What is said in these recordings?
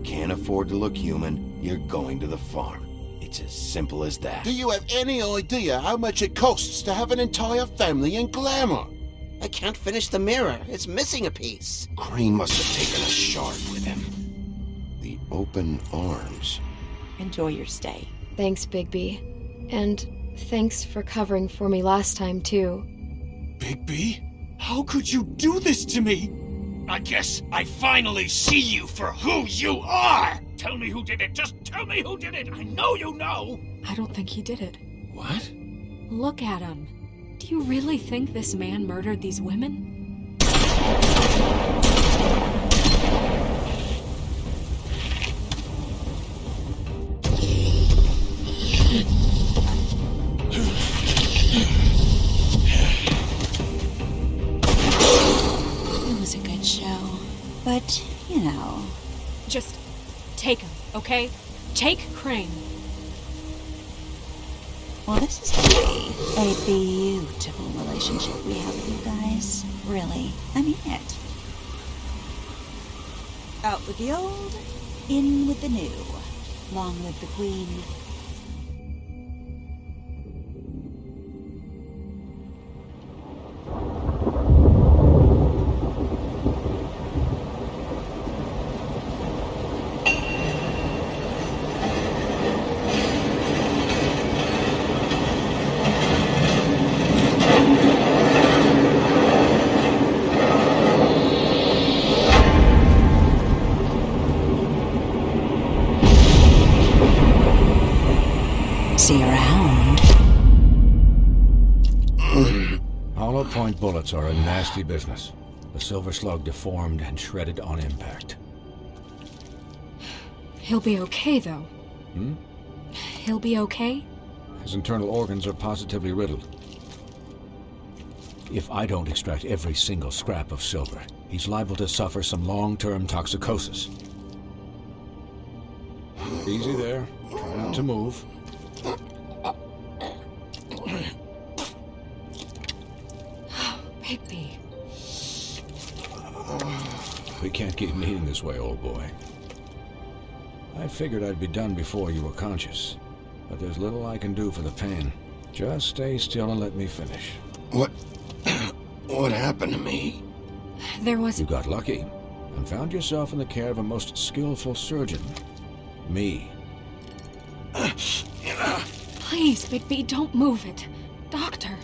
can't afford to look human, you're going to the farm. It's as simple as that. Do you have any idea how much it costs to have an entire family in glamour? I can't finish the mirror. It's missing a piece. Crane must have taken a shard with him. The open arms. Enjoy your stay. Thanks, Bigby. And thanks for covering for me last time, too. Bigby? How could you do this to me? I guess I finally see you for who you are! Tell me who did it! Just tell me who did it! I know you know! I don't think he did it. What? Look at him. Do you really think this man murdered these women? It was a good show. But, you know... Just take him, okay? Take Crane. Well, this is really a beautiful relationship we have with you guys. Really. I mean it. Out with the old, in with the new. Long live the Queen. See you around. Hollow point bullets are a nasty business. The silver slug deformed and shredded on impact. He'll be okay, though. He'll be okay? His internal organs are positively riddled. If I don't extract every single scrap of silver, he's liable to suffer some long-term toxicosis. Easy there. Try not to move. Bigby. We can't keep meeting this way, old boy. I figured I'd be done before you were conscious, but there's little I can do for the pain. Just stay still and let me finish. What happened to me? There was... You got lucky and found yourself in the care of a most skillful surgeon. Me. Please, Bigby, don't move it. Doctor.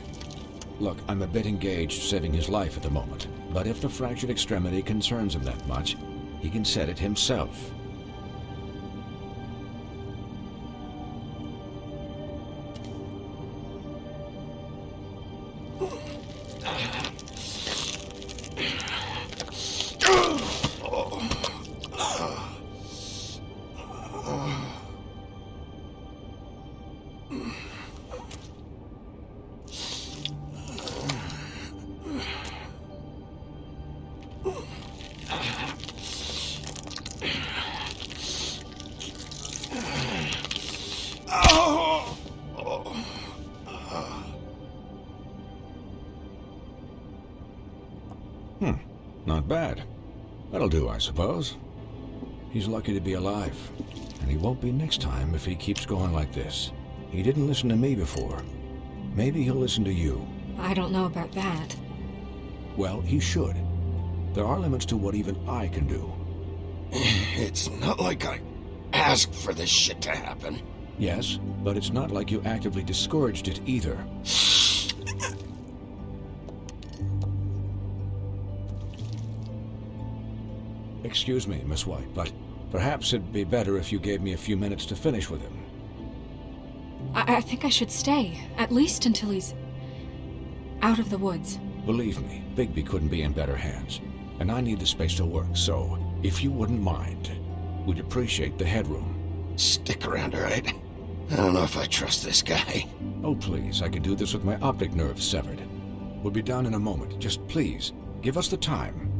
Look, I'm a bit engaged saving his life at the moment, but if the fractured extremity concerns him that much, he can set it himself. Not bad. That'll do, I suppose. He's lucky to be alive, and he won't be next time if he keeps going like this. He didn't listen to me before. Maybe he'll listen to you. I don't know about that. Well, he should. There are limits to what even I can do. It's not like I asked for this shit to happen. Yes, but it's not like you actively discouraged it either. Excuse me, Miss White, but perhaps it'd be better if you gave me a few minutes to finish with him. I think I should stay, at least until he's out of the woods. Believe me, Bigby couldn't be in better hands, and I need the space to work, so if you wouldn't mind, we'd appreciate the headroom. Stick around, all right? I don't know if I trust this guy. Oh, please, I could do this with my optic nerve severed. We'll be done in a moment. Just please, give us the time.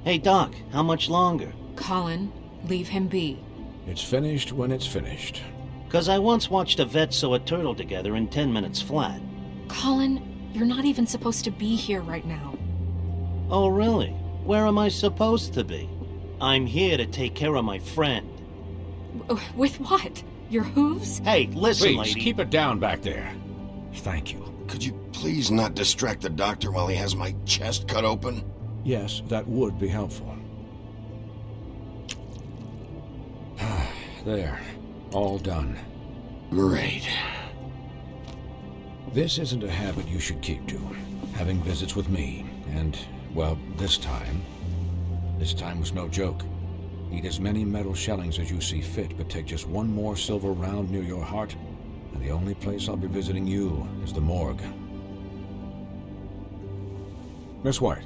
Hey, Doc, how much longer? Colin, leave him be. It's finished when it's finished. 'Cause I once watched a vet sew a turtle together in 10 minutes flat. Colin, you're not even supposed to be here right now. Oh, really? Where am I supposed to be? I'm here to take care of my friend. With what? Your hooves? Hey, listen, Please, lady. keep it down back there. Thank you. Could you please not distract the doctor while he has my chest cut open? Yes, that would be helpful. There. All done. Great. This isn't a habit you should keep to. Having visits with me, and, well, this time was no joke. Eat as many metal shellings as you see fit, but take just one more silver round near your heart, and the only place I'll be visiting you is the morgue. Miss White,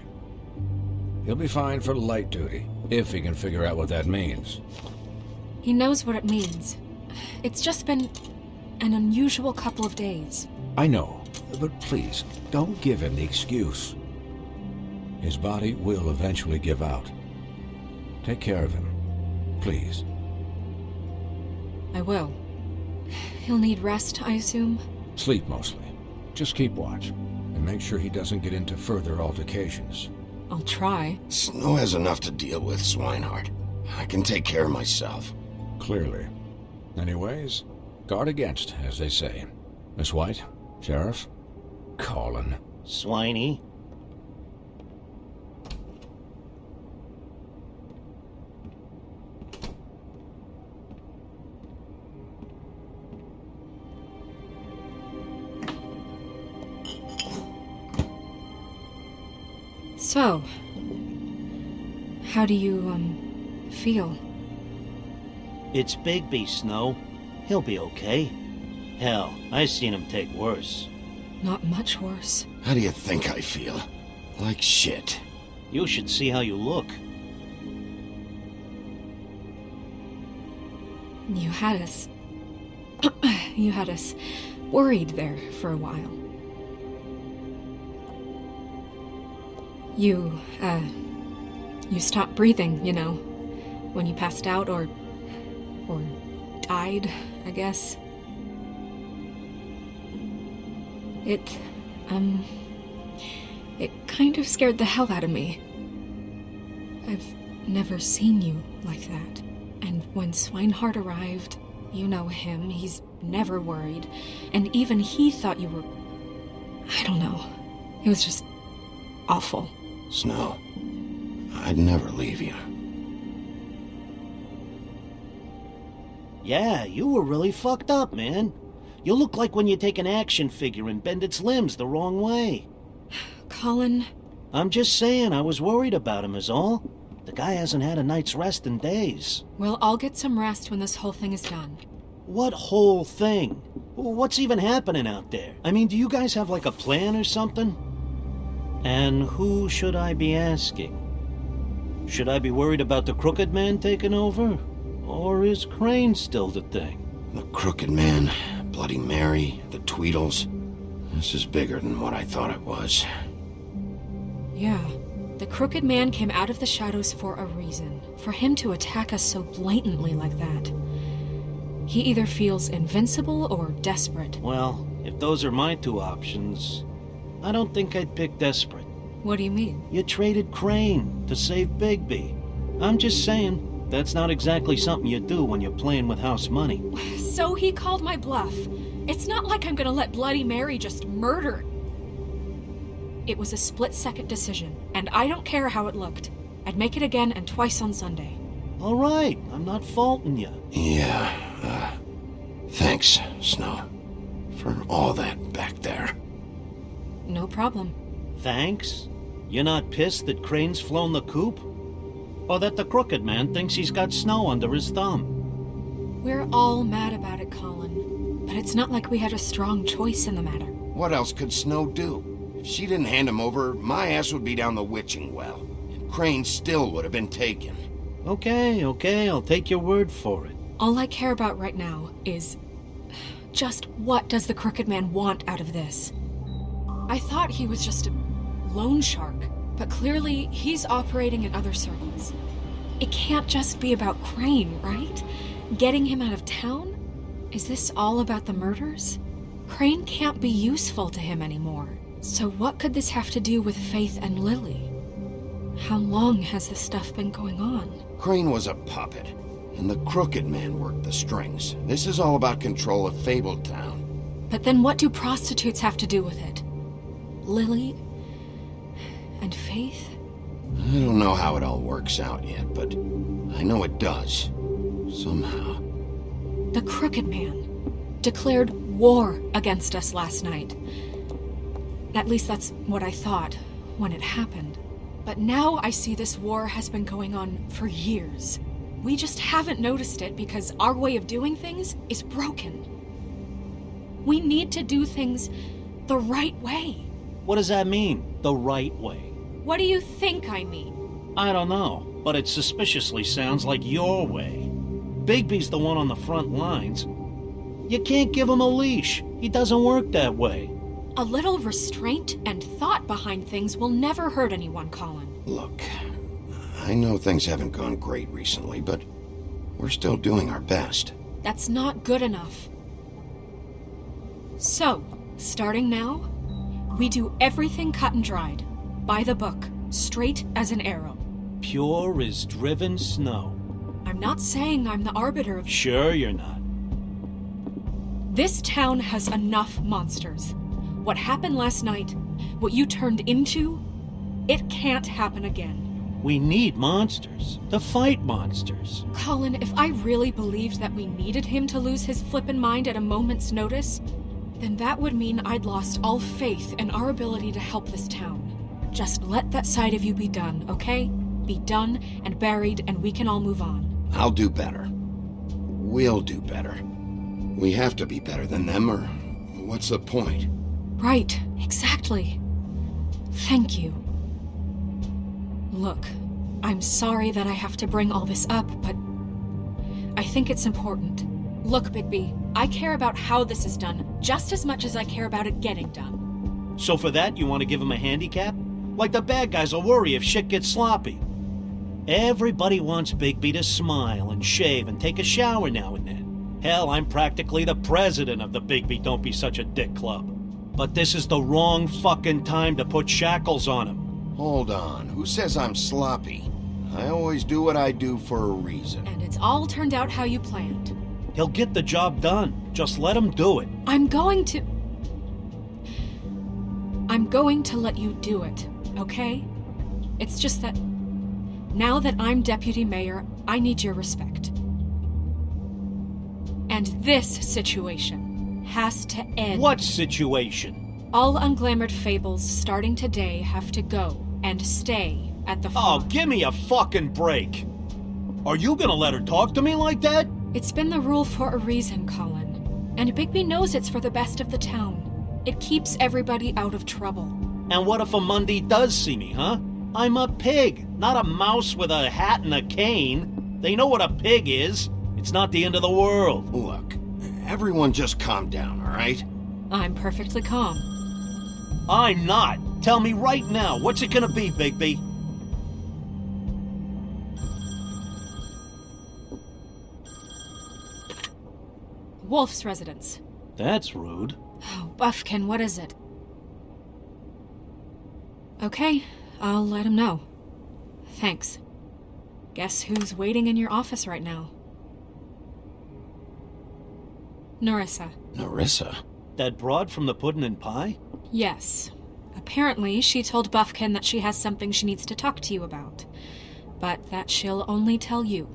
he'll be fine for light duty, if he can figure out what that means. He knows what it means. It's just been an unusual couple of days. I know, but please, don't give him the excuse. His body will eventually give out. Take care of him, please. I will. He'll need rest, I assume? Sleep mostly. Just keep watch, and make sure he doesn't get into further altercations. I'll try. Snow has enough to deal with, Swinehart. I can take care of myself. Clearly. Anyways, guard against, as they say. Miss White, Sheriff, Colin. Swiney. So, how do you, feel? It's Bigby, Snow. He'll be okay. Hell, I seen him take worse. Not much worse. How do you think I feel? Like shit. You should see how you look. You had us... you had us worried there for a while. You stopped breathing, you know, when you passed out or died, I guess. It kind of scared the hell out of me. I've never seen you like that. And when Swinehart arrived, you know him, he's never worried. And even he thought you were... I don't know. It was just awful. Snow, I'd never leave you. Yeah, you were really fucked up, man. You look like when you take an action figure and bend its limbs the wrong way. Colin... I'm just saying, I was worried about him is all. The guy hasn't had a night's rest in days. Well, I'll get some rest when this whole thing is done. What whole thing? What's even happening out there? I mean, do you guys have like a plan or something? And who should I be asking? Should I be worried about the Crooked Man taking over? Or is Crane still the thing? The Crooked Man, Bloody Mary, the Tweedles. This is bigger than what I thought it was. Yeah. The Crooked Man came out of the shadows for a reason. For him to attack us so blatantly like that. He either feels invincible or desperate. Well, if those are my two options, I don't think I'd pick desperate. What do you mean? You traded Crane to save Bigby. I'm just saying, that's not exactly something you do when you're playing with house money. So he called my bluff. It's not like I'm gonna let Bloody Mary just murder. It was a split-second decision, and I don't care how it looked. I'd make it again and twice on Sunday. All right, I'm not faulting you. Yeah, thanks, Snow, for all that back there. No problem. Thanks? You're not pissed that Crane's flown the coop? Or that the Crooked Man thinks he's got Snow under his thumb? We're all mad about it, Colin. But it's not like we had a strong choice in the matter. What else could Snow do? If she didn't hand him over, my ass would be down the witching well. And Crane still would have been taken. Okay, I'll take your word for it. All I care about right now is... just what does the Crooked Man want out of this? I thought he was just a loan shark, but clearly he's operating in other circles. It can't just be about Crane, right? Getting him out of town? Is this all about the murders? Crane can't be useful to him anymore. So what could this have to do with Faith and Lily? How long has this stuff been going on? Crane was a puppet, and the Crooked Man worked the strings. This is all about control of Fabletown. But then what do prostitutes have to do with it? Lily? And Faith? I don't know how it all works out yet, but I know it does. Somehow. The Crooked Man declared war against us last night. At least that's what I thought when it happened. But now I see this war has been going on for years. We just haven't noticed it because our way of doing things is broken. We need to do things the right way. What does that mean, the right way? What do you think I mean? I don't know, but it suspiciously sounds like your way. Bigby's the one on the front lines. You can't give him a leash. He doesn't work that way. A little restraint and thought behind things will never hurt anyone, Colin. Look, I know things haven't gone great recently, but we're still doing our best. That's not good enough. So, starting now, we do everything cut and dried, by the book, straight as an arrow. Pure as driven snow. I'm not saying I'm the arbiter of... Sure you're not. This town has enough monsters. What happened last night, what you turned into, it can't happen again. We need monsters. To fight monsters. Colin, if I really believed that we needed him to lose his flippin' mind at a moment's notice, then that would mean I'd lost all faith in our ability to help this town. Just let that side of you be done, okay? Be done and buried, and we can all move on. I'll do better. We'll do better. We have to be better than them, or what's the point? Right, exactly. Thank you. Look, I'm sorry that I have to bring all this up, but I think it's important. Look, Bigby, I care about how this is done just as much as I care about it getting done. So for that, you want to give him a handicap? Like the bad guys will worry if shit gets sloppy. Everybody wants Bigby to smile and shave and take a shower now and then. Hell, I'm practically the president of the Bigby Don't Be Such a Dick Club. But this is the wrong fucking time to put shackles on him. Hold on, who says I'm sloppy? I always do what I do for a reason. And it's all turned out how you planned. He'll get the job done. Just let him do it. I'm going to let you do it, okay? It's just that now that I'm deputy mayor, I need your respect. And this situation has to end. What situation? All unglamored fables starting today have to go and stay at the farm. Oh, give me a fucking break. Are you gonna let her talk to me like that? It's been the rule for a reason, Colin. And Bigby knows it's for the best of the town. It keeps everybody out of trouble. And what if a Mundy does see me, huh? I'm a pig, not a mouse with a hat and a cane. They know what a pig is. It's not the end of the world. Look, everyone just calm down, all right? I'm perfectly calm. I'm not. Tell me right now, what's it gonna be, Bigby? Wolf's residence. That's rude. Oh, Buffkin, what is it? Okay, I'll let him know. Thanks. Guess who's waiting in your office right now? Nerissa. Nerissa? That broad from the Puddin' and Pie? Yes. Apparently, she told Buffkin that she has something she needs to talk to you about. But that she'll only tell you.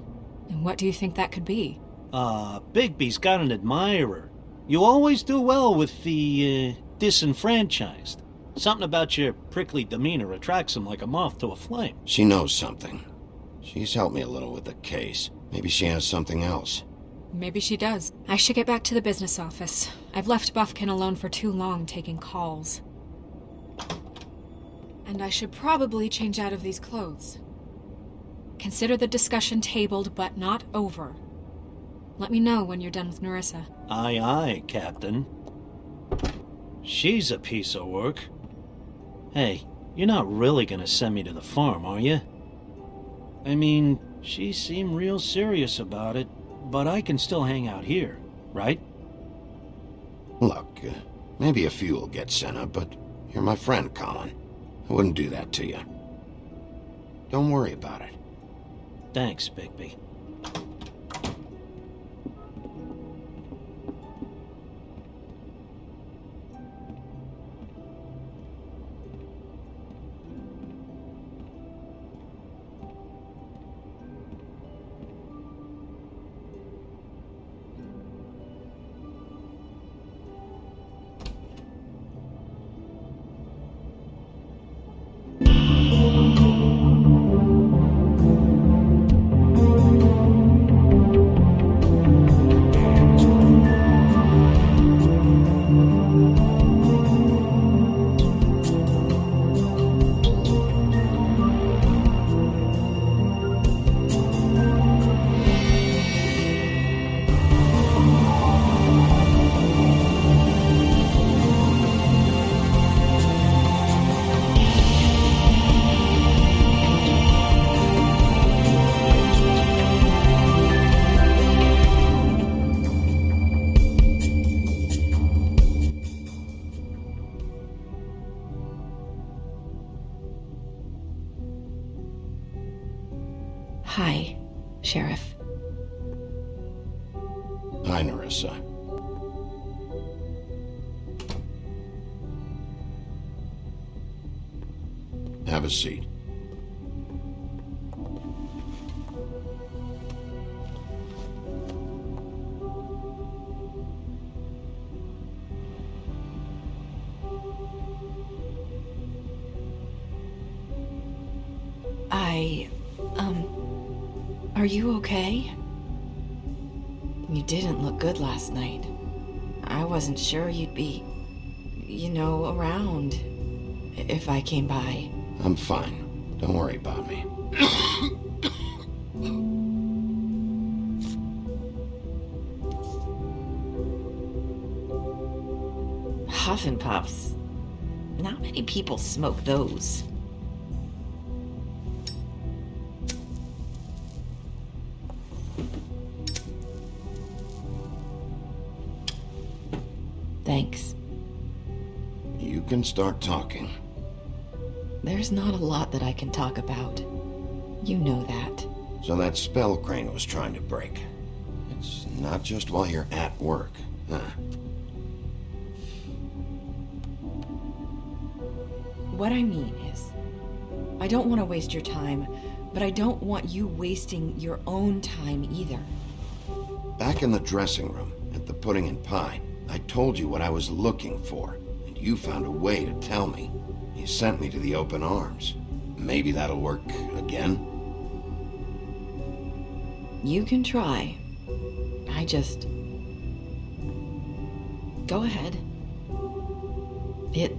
And what do you think that could be? Bigby's got an admirer. You always do well with the, disenfranchised. Something about your prickly demeanor attracts him like a moth to a flame. She knows something. She's helped me a little with the case. Maybe she has something else. Maybe she does. I should get back to the business office. I've left Buffkin alone for too long taking calls. And I should probably change out of these clothes. Consider the discussion tabled but not over. Let me know when you're done with Nerissa. Aye, aye, Captain. She's a piece of work. Hey, you're not really gonna send me to the farm, are you? I mean, she seemed real serious about it, but I can still hang out here, right? Look, maybe a few will get sent up, but you're my friend, Colin. I wouldn't do that to you. Don't worry about it. Thanks, Bigby. Hi, Sheriff. Hi, Nerissa. Have a seat. Are you okay? You didn't look good last night. I wasn't sure you'd be, around if I came by. I'm fine. Don't worry about me. Huff and puffs. Not many people smoke those. Thanks. You can start talking. There's not a lot that I can talk about. You know that. So that spell Crane was trying to break. It's not just while you're at work, huh? What I mean is, I don't want to waste your time, but I don't want you wasting your own time either. Back in the dressing room, at the pudding and pie, I told you what I was looking for, and you found a way to tell me. You sent me to the open arms. Maybe that'll work again? You can try. Go ahead. It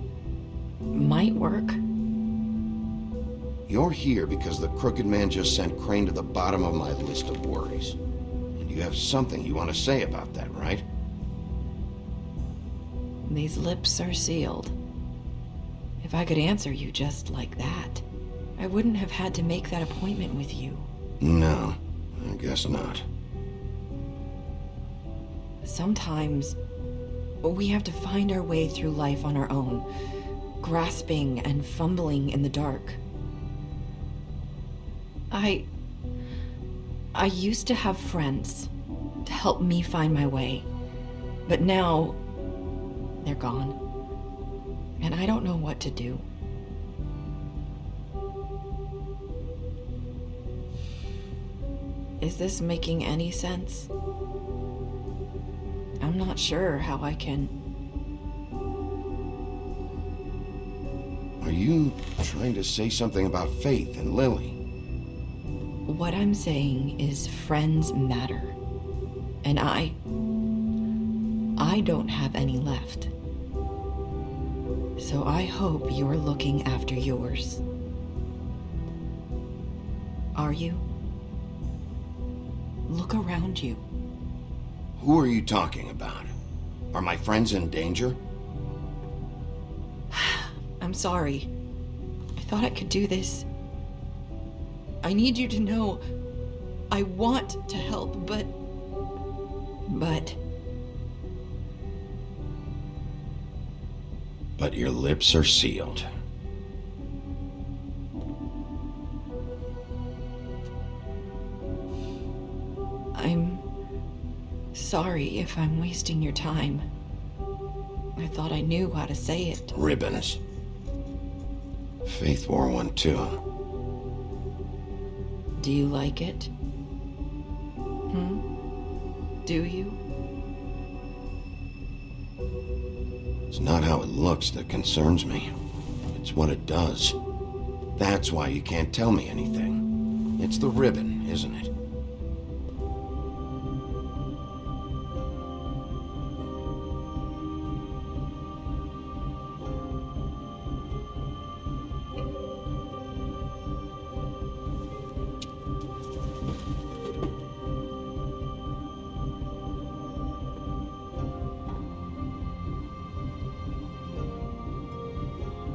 might work. You're here because the Crooked Man just sent Crane to the bottom of my list of worries. And you have something you want to say about that, right? These lips are sealed. If I could answer you just like that, I wouldn't have had to make that appointment with you. No, I guess not. Sometimes we have to find our way through life on our own, grasping and fumbling in the dark. I used to have friends to help me find my way, but now they're gone, and I don't know what to do. Is this making any sense? I'm not sure how I can... Are you trying to say something about Faith and Lily? What I'm saying is friends matter. And I don't have any left. So I hope you're looking after yours. Are you? Look around you. Who are you talking about? Are my friends in danger? I'm sorry. I thought I could do this. I need you to know I want to help, but... But your lips are sealed. sorry if I'm wasting your time. I thought I knew how to say it. Ribbons. Faith wore one too. Do you like it? Do you? It's not how it looks that concerns me. It's what it does. That's why you can't tell me anything. It's the ribbon, isn't it?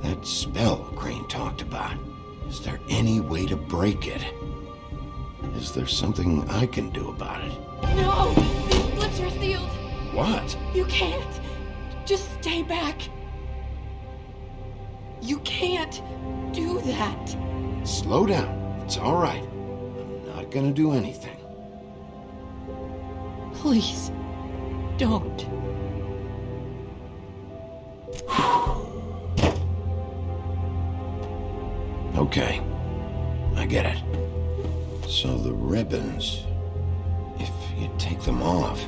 That spell Crane talked about. Is there any way to break it? Is there something I can do about it? No! These lips are sealed! What? You can't! Just stay back! You can't do that! Slow down. It's all right. I'm not gonna do anything. Please, don't. Okay, I get it. So the ribbons, if you take them off...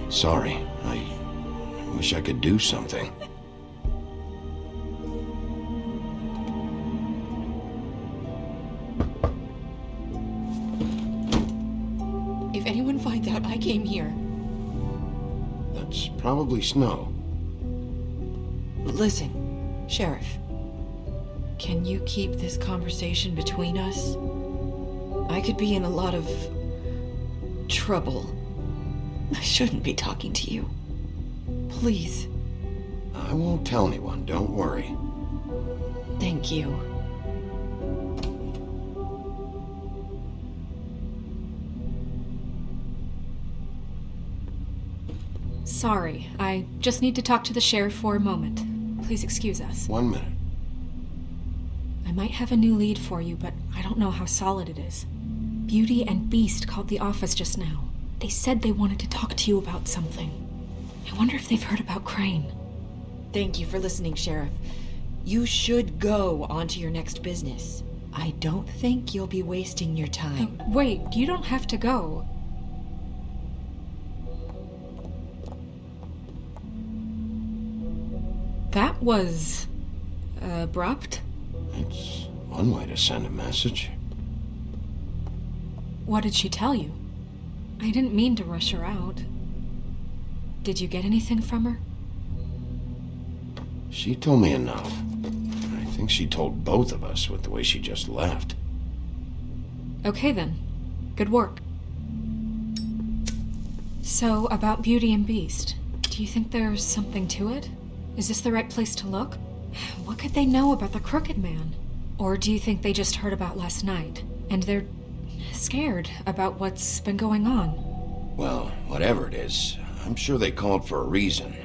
Sorry, I wish I could do something. If anyone finds out I came here... That's probably Snow. Listen, Sheriff. Can you keep this conversation between us? I could be in a lot of... trouble. I shouldn't be talking to you. Please. I won't tell anyone, don't worry. Thank you. Sorry, I just need to talk to the sheriff for a moment. Please excuse us. 1 minute. I might have a new lead for you, but I don't know how solid it is. Beauty and Beast called the office just now. They said they wanted to talk to you about something. I wonder if they've heard about Crane. Thank you for listening, Sheriff. You should go on to your next business. I don't think you'll be wasting your time. Wait, you don't have to go. That was... abrupt? It's one way to send a message. What did she tell you? I didn't mean to rush her out. Did you get anything from her? She told me enough. I think she told both of us with the way she just left. Okay then. Good work. So, about Beauty and Beast, do you think there's something to it? Is this the right place to look? What could they know about the Crooked Man? Or do you think they just heard about last night, and they're scared about what's been going on? Well, whatever it is, I'm sure they called for a reason.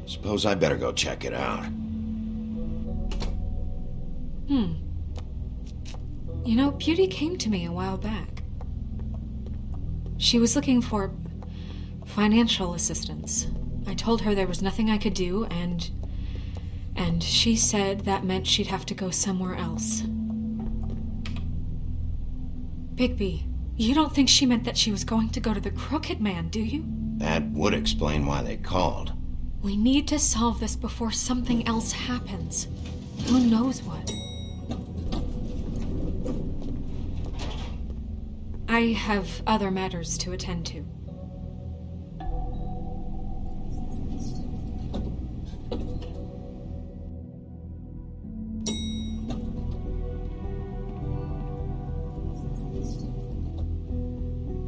Suppose I better go check it out. You know, Beauty came to me a while back. She was looking for financial assistance. I told her there was nothing I could do, and she said that meant she'd have to go somewhere else. Bigby, you don't think she meant that she was going to go to the Crooked Man, do you? That would explain why they called. We need to solve this before something else happens. Who knows what? I have other matters to attend to.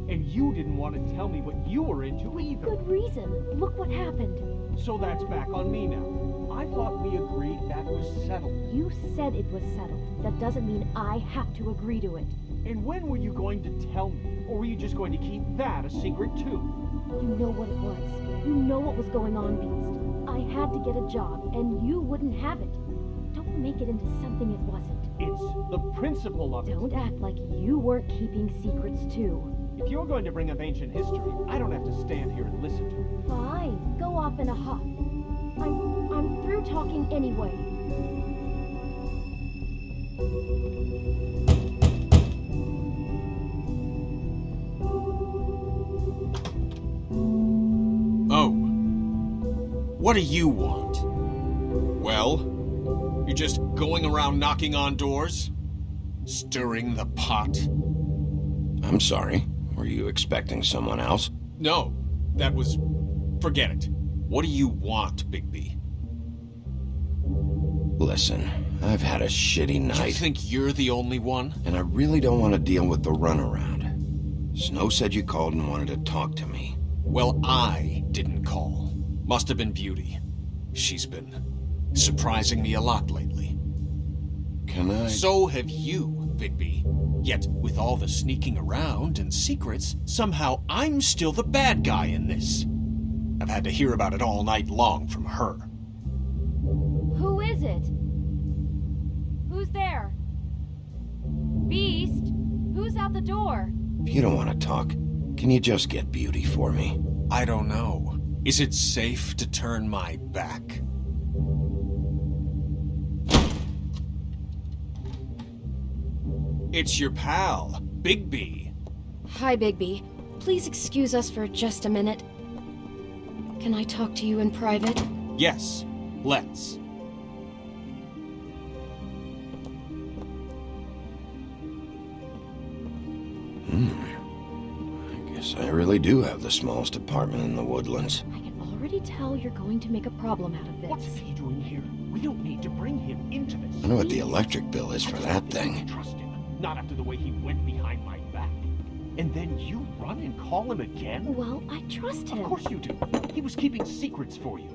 And you didn't want to tell me what you were into either. Good reason. Look what happened. So that's back on me now. I thought we agreed that was settled. You said it was settled. That doesn't mean I have to agree to it. And when were you going to tell me? Or were you just going to keep that a secret too? You know what it was. You know what was going on, Beast. I had to get a job, and you wouldn't have it. Don't make it into something it wasn't. It's the principle of it. Don't act like you weren't keeping secrets too. If you're going to bring up ancient history, I don't have to stand here and listen to it. Fine, go off in a huff. I'm through talking anyway. Oh. What do you want? Well, you're just going around knocking on doors? Stirring the pot? I'm sorry. Were you expecting someone else? No, that was... Forget it. What do you want, Bigby? Listen, I've had a shitty night. You think you're the only one? And I really don't want to deal with the runaround. Snow said you called and wanted to talk to me. Well, I didn't call. Must have been Beauty. She's been surprising me a lot lately. Can I... So have you, Bigby. Yet, with all the sneaking around and secrets, somehow I'm still the bad guy in this. I've had to hear about it all night long from her. Who is it? Who's there? Beast? Who's out the door? If you don't want to talk, can you just get Beauty for me? I don't know. Is it safe to turn my back? It's your pal, Bigby. Hi, Bigby. Please excuse us for just a minute. Can I talk to you in private? Yes, let's. I guess I really do have the smallest apartment in the Woodlands. I can already tell you're going to make a problem out of this. What's he doing here? We don't need to bring him into this. I know what the electric bill is for that thing. Trust him. Not after the way he went behind my back. And then you run and call him again? Well, I trust him. Of course you do. He was keeping secrets for you.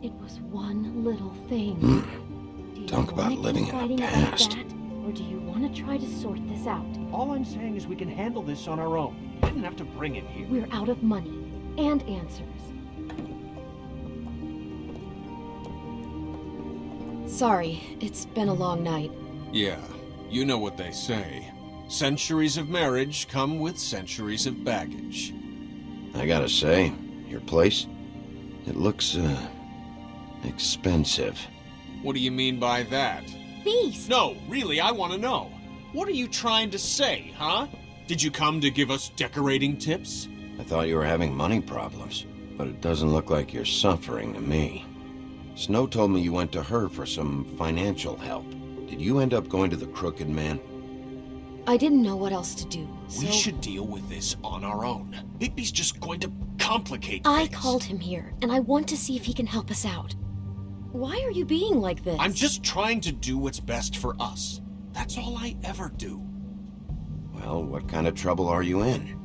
It was one little thing. Do you Talk about wanna living keep in the fighting about past. that, or do you want to try to sort this out? All I'm saying is we can handle this on our own. You didn't have to bring him here. We're out of money and answers. Sorry, it's been a long night. Yeah, you know what they say. Centuries of marriage come with centuries of baggage. I gotta say, your place, it looks, expensive. What do you mean by that? Beast! No, really, I want to know. What are you trying to say, huh? Did you come to give us decorating tips? I thought you were having money problems, but it doesn't look like you're suffering to me. Snow told me you went to her for some financial help. Did you end up going to the Crooked Man? I didn't know what else to do, so... We should deal with this on our own. Bigby's just going to complicate I things. called him here, and I want to see if he can help us out. Why are you being like this? I'm just trying to do what's best for us. That's all I ever do. Well, what kind of trouble are you in?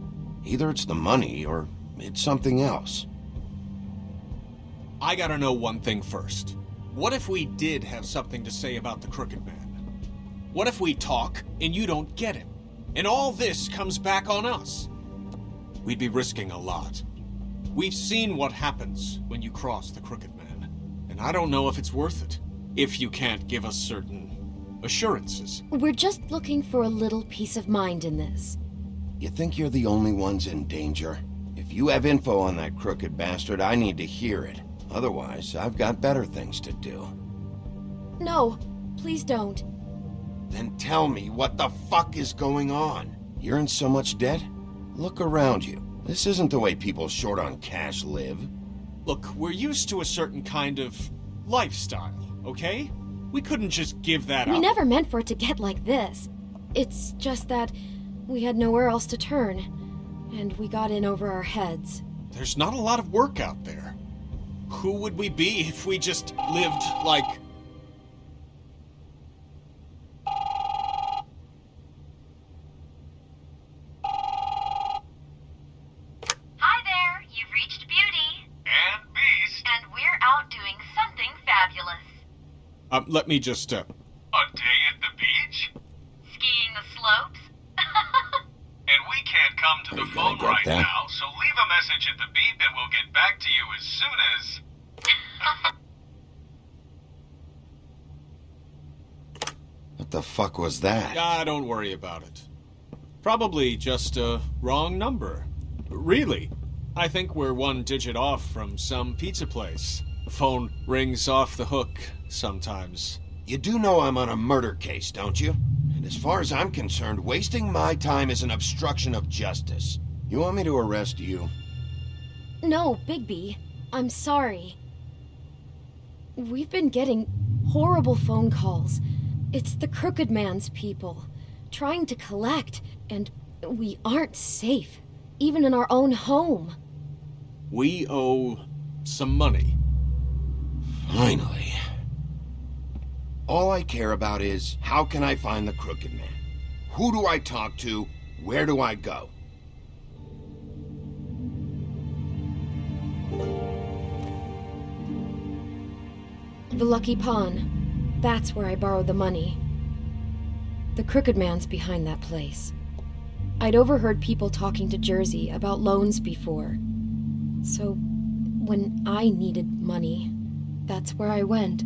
Either it's the money, or it's something else. I gotta know one thing first. What if we did have something to say about the Crooked Man? What if we talk, and you don't get him? And all this comes back on us? We'd be risking a lot. We've seen what happens when you cross the Crooked Man. And I don't know if it's worth it. If you can't give us certain assurances. We're just looking for a little peace of mind in this. You think you're the only ones in danger? If you have info on that crooked bastard, I need to hear it. Otherwise, I've got better things to do. No, please don't. Then tell me, what the fuck is going on? You're in so much debt? Look around you. This isn't the way people short on cash live. Look, we're used to a certain kind of lifestyle, okay? We couldn't just give that up. We never meant for it to get like this. It's just that we had nowhere else to turn, and we got in over our heads. There's not a lot of work out there. Who would we be if we just lived like... Hi there, you've reached Beauty. And Beast. And we're out doing something fabulous. Let me just, A day at the beach? Skiing the slopes. And we can't come to the phone get right that? now, so leave a message at the beep and we'll get back to you as soon as... What the fuck was that? Ah, don't worry about it. Probably just a wrong number. Really, I think we're one digit off from some pizza place. Phone rings off the hook sometimes. You do know I'm on a murder case, don't you? And as far as I'm concerned, wasting my time is an obstruction of justice. You want me to arrest you? No, Bigby. I'm sorry. We've been getting horrible phone calls. It's the Crooked Man's people, trying to collect, and we aren't safe, even in our own home. We owe some money. Finally. All I care about is, how can I find the Crooked Man? Who do I talk to? Where do I go? The Lucky Pawn. That's where I borrowed the money. The Crooked Man's behind that place. I'd overheard people talking to Jersey about loans before. So, when I needed money, that's where I went.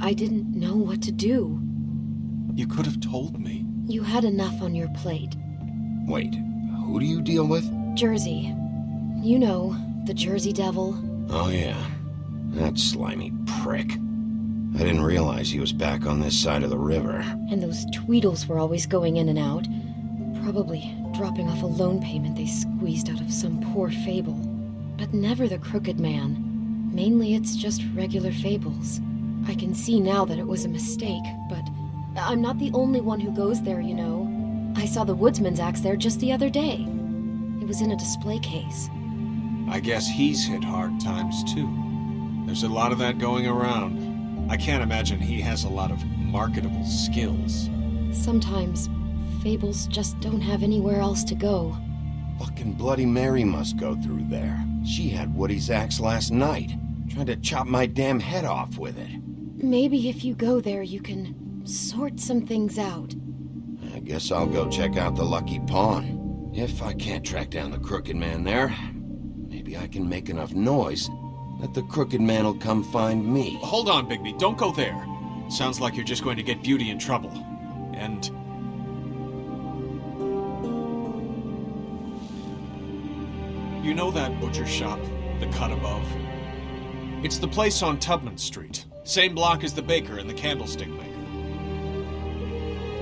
I didn't know what to do. You could have told me. You had enough on your plate. Wait, who do you deal with? Jersey. You know, the Jersey Devil. Oh yeah, that slimy prick. I didn't realize he was back on this side of the river. And those Tweedles were always going in and out. Probably dropping off a loan payment they squeezed out of some poor fable. But never the Crooked Man. Mainly it's just regular fables. I can see now that it was a mistake, but I'm not the only one who goes there, you know. I saw the woodsman's axe there just the other day. It was in a display case. I guess he's hit hard times too. There's a lot of that going around. I can't imagine he has a lot of marketable skills. Sometimes, fables just don't have anywhere else to go. Fucking Bloody Mary must go through there. She had Woody's axe last night. Tried to chop my damn head off with it. Maybe if you go there, you can sort some things out. I guess I'll go check out the Lucky Pawn. If I can't track down the Crooked Man there, maybe I can make enough noise that the Crooked Man will come find me. Hold on, Bigby. Don't go there. Sounds like you're just going to get Beauty in trouble. And... you know that butcher shop, the cut above? It's the place on Tubman Street. Same block as the baker and the candlestick maker.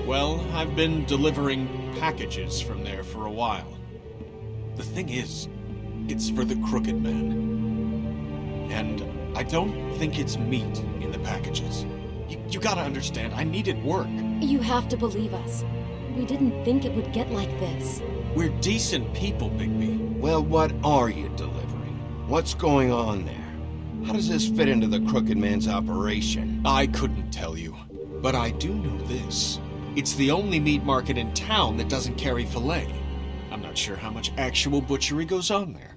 Well, I've been delivering packages from there for a while. The thing is, it's for the Crooked Man. And I don't think it's meat in the packages. You gotta understand, I needed work. You have to believe us. We didn't think it would get like this. We're decent people, Bigby. Well, what are you delivering? What's going on there? How does this fit into the Crooked Man's operation? I couldn't tell you, but I do know this. It's the only meat market in town that doesn't carry filet. I'm not sure how much actual butchery goes on there.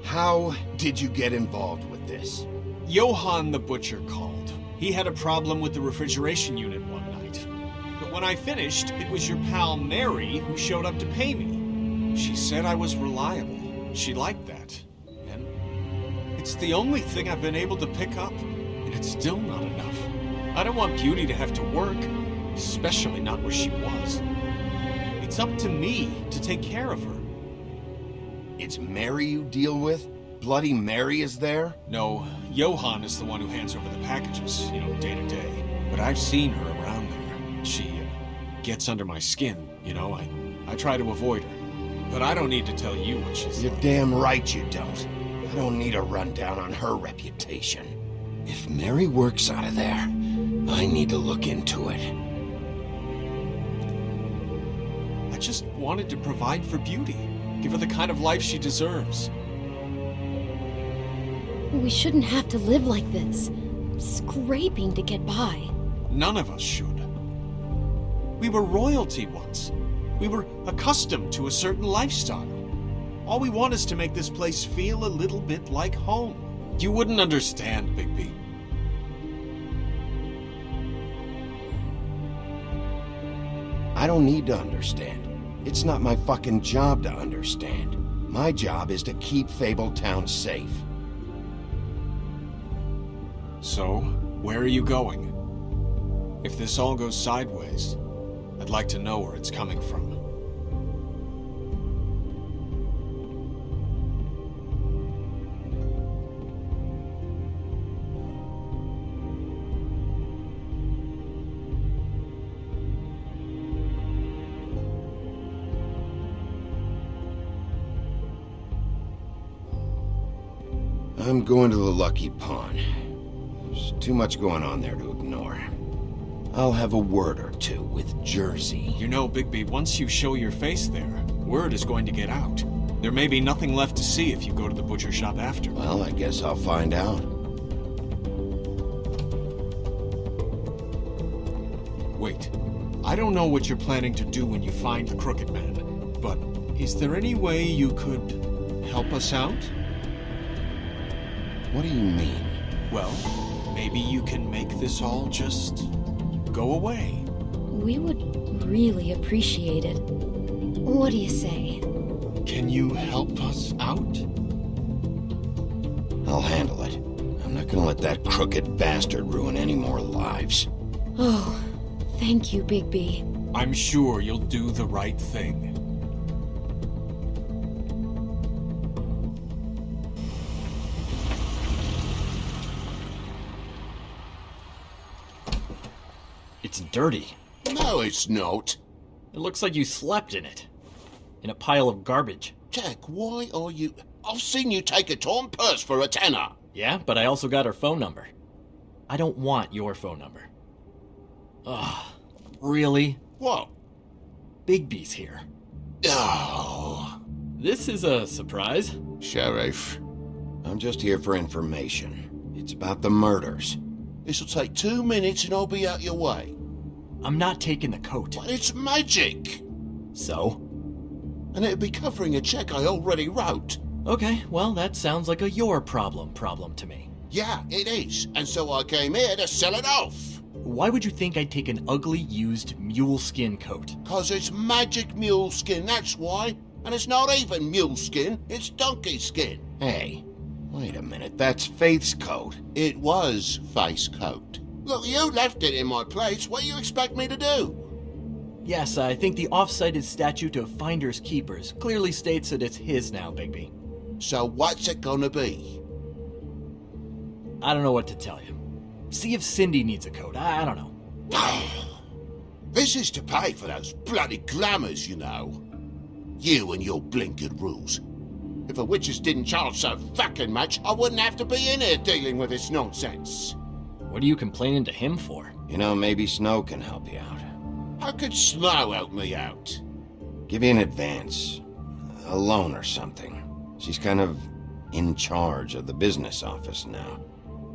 How did you get involved with this? Johann the butcher called. He had a problem with the refrigeration unit one night. But when I finished, it was your pal Mary who showed up to pay me. She said I was reliable. She liked that. And it's the only thing I've been able to pick up. And it's still not enough. I don't want Beauty to have to work, especially not where she was. It's up to me to take care of her. It's Mary you deal with? Bloody Mary is there? No, Johann is the one who hands over the packages, day to day. But I've seen her around there. She gets under my skin, I try to avoid her. But I don't need to tell you what she's You're like. damn right you don't. I don't need a rundown on her reputation. If Mary works out of there, I need to look into it. I just wanted to provide for Beauty. Give her the kind of life she deserves. We shouldn't have to live like this, scraping to get by. None of us should. We were royalty once. We were accustomed to a certain lifestyle. All we want is to make this place feel a little bit like home. You wouldn't understand, Bigby. I don't need to understand. It's not my fucking job to understand. My job is to keep Fabletown safe. So, where are you going? If this all goes sideways, I'd like to know where it's coming from. I'm going to the Lucky Pawn. There's too much going on there to ignore. I'll have a word or two with Jersey. You know, Bigby, once you show your face there, word is going to get out. There may be nothing left to see if you go to the butcher shop after. Well, I guess I'll find out. Wait. I don't know what you're planning to do when you find the Crooked Man, but is there any way you could help us out? What do you mean? Well, maybe you can make this all just go away. We would really appreciate it. What do you say? Can you help us out? I'll handle it. I'm not gonna let that crooked bastard ruin any more lives. Oh, thank you, Bigby. I'm sure you'll do the right thing. It's dirty. No, it's not. It looks like you slept in it. In a pile of garbage. Jack, why are you... I've seen you take a torn purse for a tenner. Yeah, but I also got her phone number. I don't want your phone number. Ugh, really? What? Bigby's here. Oh. This is a surprise. Sheriff. I'm just here for information. It's about the murders. This'll take 2 minutes and I'll be out your way. I'm not taking the coat. But it's magic. So? And it'll be covering a check I already wrote. Okay, well, that sounds like a your problem to me. Yeah, it is. And so I came here to sell it off. Why would you think I'd take an ugly, used mule skin coat? 'Cause it's magic mule skin, that's why. And it's not even mule skin, it's donkey skin. Hey, wait a minute, that's Faith's coat. It was Faith's coat. Look, you left it in my place. What do you expect me to do? Yes, I think the off-cited statute of Finders Keepers clearly states that it's his now, Bigby. So what's it gonna be? I don't know what to tell you. See if Cindy needs a coat. I don't know. This is to pay for those bloody glamours, you know. You and your blinkered rules. If the witches didn't charge so fucking much, I wouldn't have to be in here dealing with this nonsense. What are you complaining to him for? You know, maybe Snow can help you out. How could Snow help me out? Give you an advance. A loan or something. She's kind of in charge of the business office now.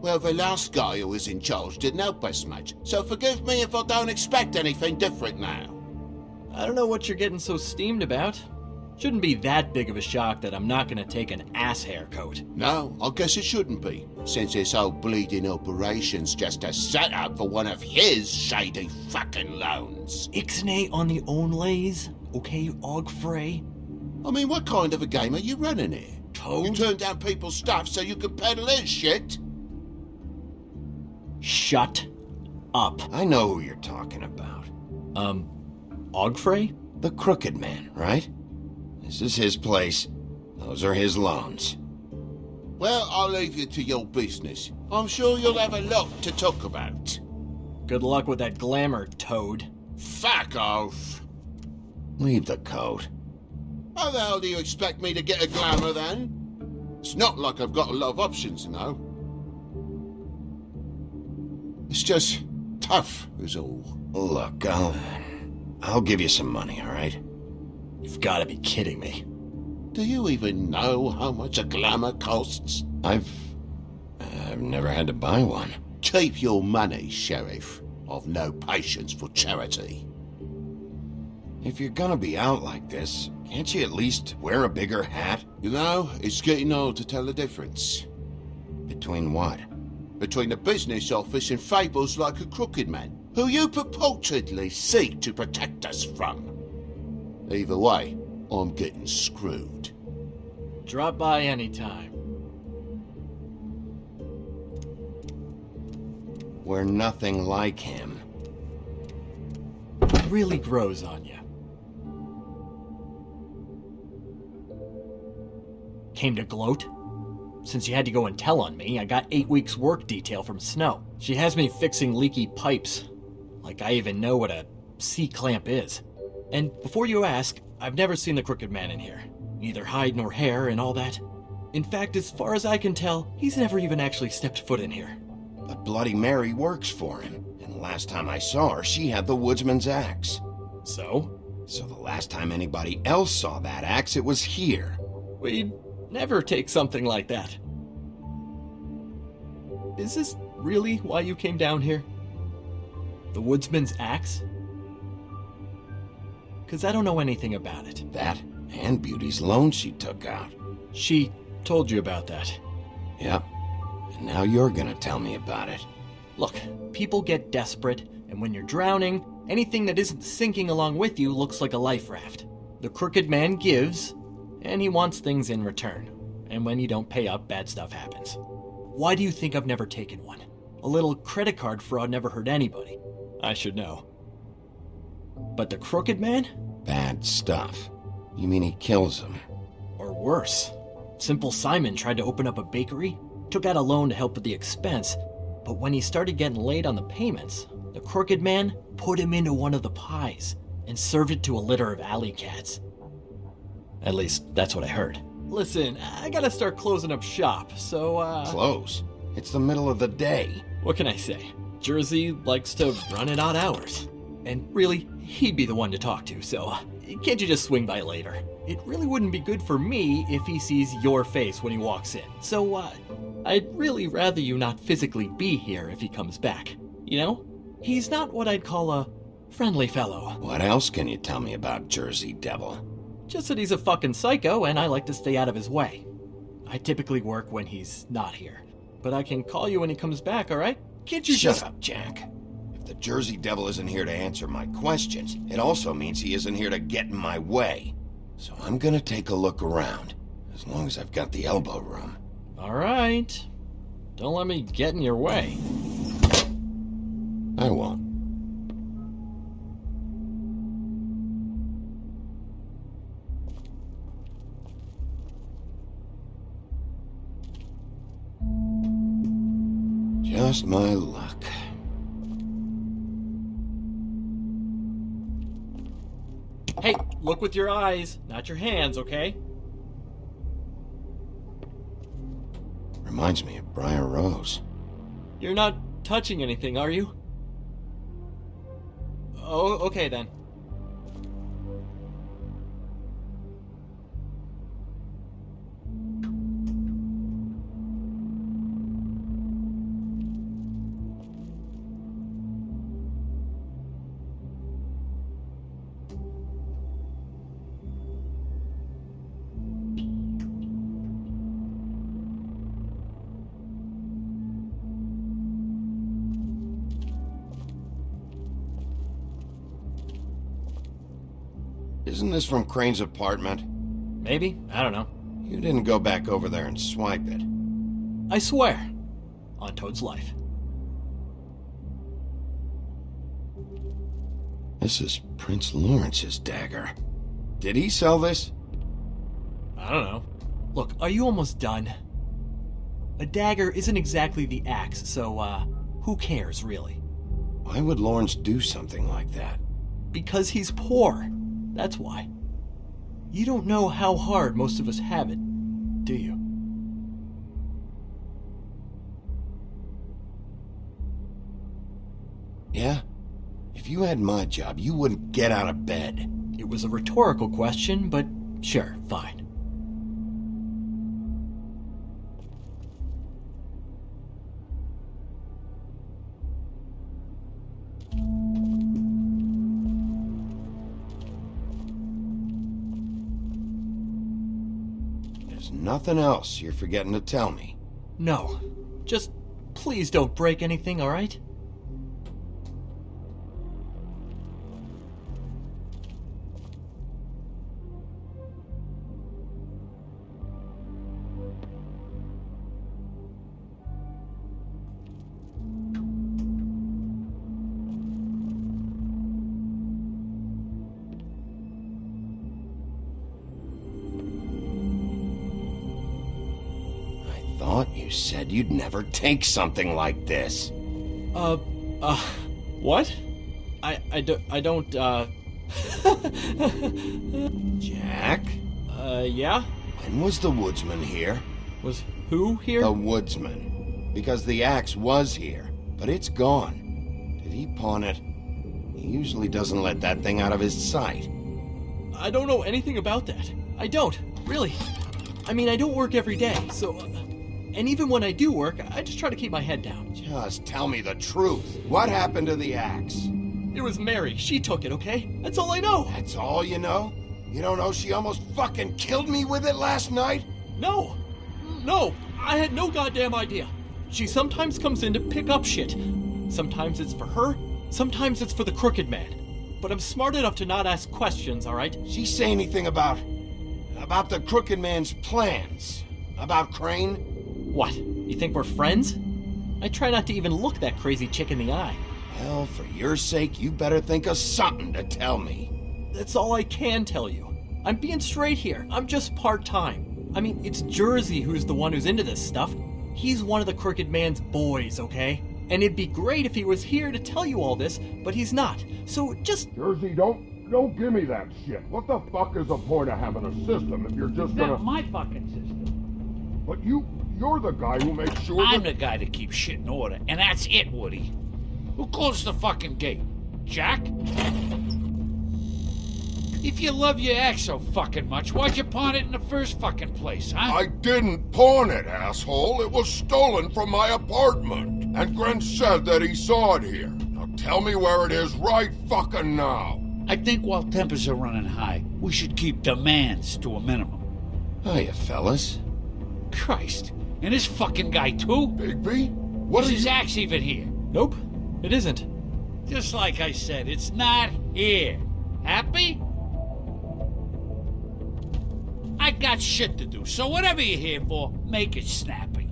Well, the last guy who was in charge didn't help us much, so forgive me if I don't expect anything different now. I don't know what you're getting so steamed about. Shouldn't be that big of a shock that I'm not gonna take an ass hair coat. No, I guess it shouldn't be, since this whole bleeding operation's just a setup for one of his shady fucking loans. Ixnay on the own lays, okay, Ogfrey? I mean, what kind of a game are you running here? Toad? You turn down people's stuff so you can peddle his shit? Shut up. I know who you're talking about. Ogfrey? The Crooked Man, right? This is his place. Those are his loans. Well, I'll leave you to your business. I'm sure you'll have a lot to talk about. Good luck with that glamour, Toad. Fuck off. Leave the coat. How the hell do you expect me to get a glamour then? It's not like I've got a lot of options, you know. It's just tough, is all. Look, I'll give you some money, all right? You've got to be kidding me. Do you even know how much a glamour costs? I've never had to buy one. Keep your money, Sheriff. I've no patience for charity. If you're gonna be out like this, can't you at least wear a bigger hat? You know, it's getting old to tell the difference. Between what? Between the business office and fables like a Crooked Man, who you purportedly seek to protect us from. Either way, I'm getting screwed. Drop by anytime. We're nothing like him. really grows on you. Came to gloat? Since you had to go and tell on me, I got 8 weeks work detail from Snow. She has me fixing leaky pipes. Like I even know what a C-clamp is. And before you ask, I've never seen the Crooked Man in here. Neither hide nor hair and all that. In fact, as far as I can tell, he's never even actually stepped foot in here. But Bloody Mary works for him. And last time I saw her, she had the woodsman's axe. So? So the last time anybody else saw that axe, it was here. We'd never take something like that. Is this really why you came down here? The woodsman's axe? 'Cause I don't know anything about it. That and Beauty's loan she took out. She told you about that. Yep. And now you're gonna tell me about it. Look, people get desperate, and when you're drowning, anything that isn't sinking along with you looks like a life raft. The Crooked Man gives, and he wants things in return. And when you don't pay up, bad stuff happens. Why do you think I've never taken one? A little credit card fraud never hurt anybody. I should know. But the Crooked Man? Bad stuff. You mean he kills them? Or worse. Simple Simon tried to open up a bakery, took out a loan to help with the expense, but when he started getting late on the payments, the Crooked Man put him into one of the pies and served it to a litter of alley cats. At least, that's what I heard. Listen, I gotta start closing up shop, so, Close? It's the middle of the day. What can I say? Jersey likes to run at odd hours. And really, he'd be the one to talk to, so can't you just swing by later? It really wouldn't be good for me if he sees your face when he walks in. So, I'd really rather you not physically be here if he comes back. You know? He's not what I'd call a friendly fellow. What else can you tell me about Jersey Devil? Just that he's a fucking psycho and I like to stay out of his way. I typically work when he's not here. But I can call you when he comes back, alright? Can't you Shut up, Jack. If the Jersey Devil isn't here to answer my questions, it also means he isn't here to get in my way. So I'm gonna take a look around, as long as I've got the elbow room. Alright. Don't let me get in your way. I won't. Just my luck. Hey, look with your eyes, not your hands, okay? Reminds me of Briar Rose. You're not touching anything, are you? Oh, okay then. Isn't this from Crane's apartment? Maybe, I don't know. You didn't go back over there and swipe it. I swear. On Toad's life. This is Prince Lawrence's dagger. Did he sell this? I don't know. Look, are you almost done? A dagger isn't exactly the axe, so, who cares, really? Why would Lawrence do something like that? Because he's poor. That's why. You don't know how hard most of us have it, do you? Yeah? If you had my job, you wouldn't get out of bed. It was a rhetorical question, but sure, fine. There's nothing else you're forgetting to tell me. No. Just please don't break anything, alright? thought you said you'd never take something like this. What? I don't, Jack? Yeah? When was the woodsman here? Was who here? The woodsman. Because the axe was here, but it's gone. Did he pawn it? He usually doesn't let that thing out of his sight. I don't know anything about that. I don't, really. I mean, I don't work every day, so... and even when I do work, I just try to keep my head down. Just tell me the truth. What happened to the axe? It was Mary. She took it, okay? That's all I know. That's all you know? You don't know she almost fucking killed me with it last night? No. No, I had no goddamn idea. She sometimes comes in to pick up shit. Sometimes it's for her, sometimes it's for the Crooked Man. But I'm smart enough to not ask questions, alright? She say anything about the Crooked Man's plans? About Crane? What? You think we're friends? I try not to even look that crazy chick in the eye. Well, for your sake, you better think of something to tell me. That's all I can tell you. I'm being straight here. I'm just part-time. I mean, it's Jersey who's the one who's into this stuff. He's one of the Crooked Man's boys, okay? And it'd be great if he was here to tell you all this, but he's not. So just... Jersey, don't give me that shit. What the fuck is the point of having a system if you're just gonna... Not my fucking system. But you're the guy who makes sure I'm the guy that keeps shit in order, and that's it, Woody. Who closed the fucking gate? Jack? If you love your axe so fucking much, why'd you pawn it in the first fucking place, huh? I didn't pawn it, asshole. It was stolen from my apartment. And Gren said that he saw it here. Now tell me where it is right fucking now. I think while tempers are running high, we should keep demands to a minimum. Hiya, fellas. Christ. And this fucking guy, too? Bigby? What is his axe even here? Nope, it isn't. Just like I said, it's not here. Happy? I got shit to do, so whatever you're here for, make it snappy.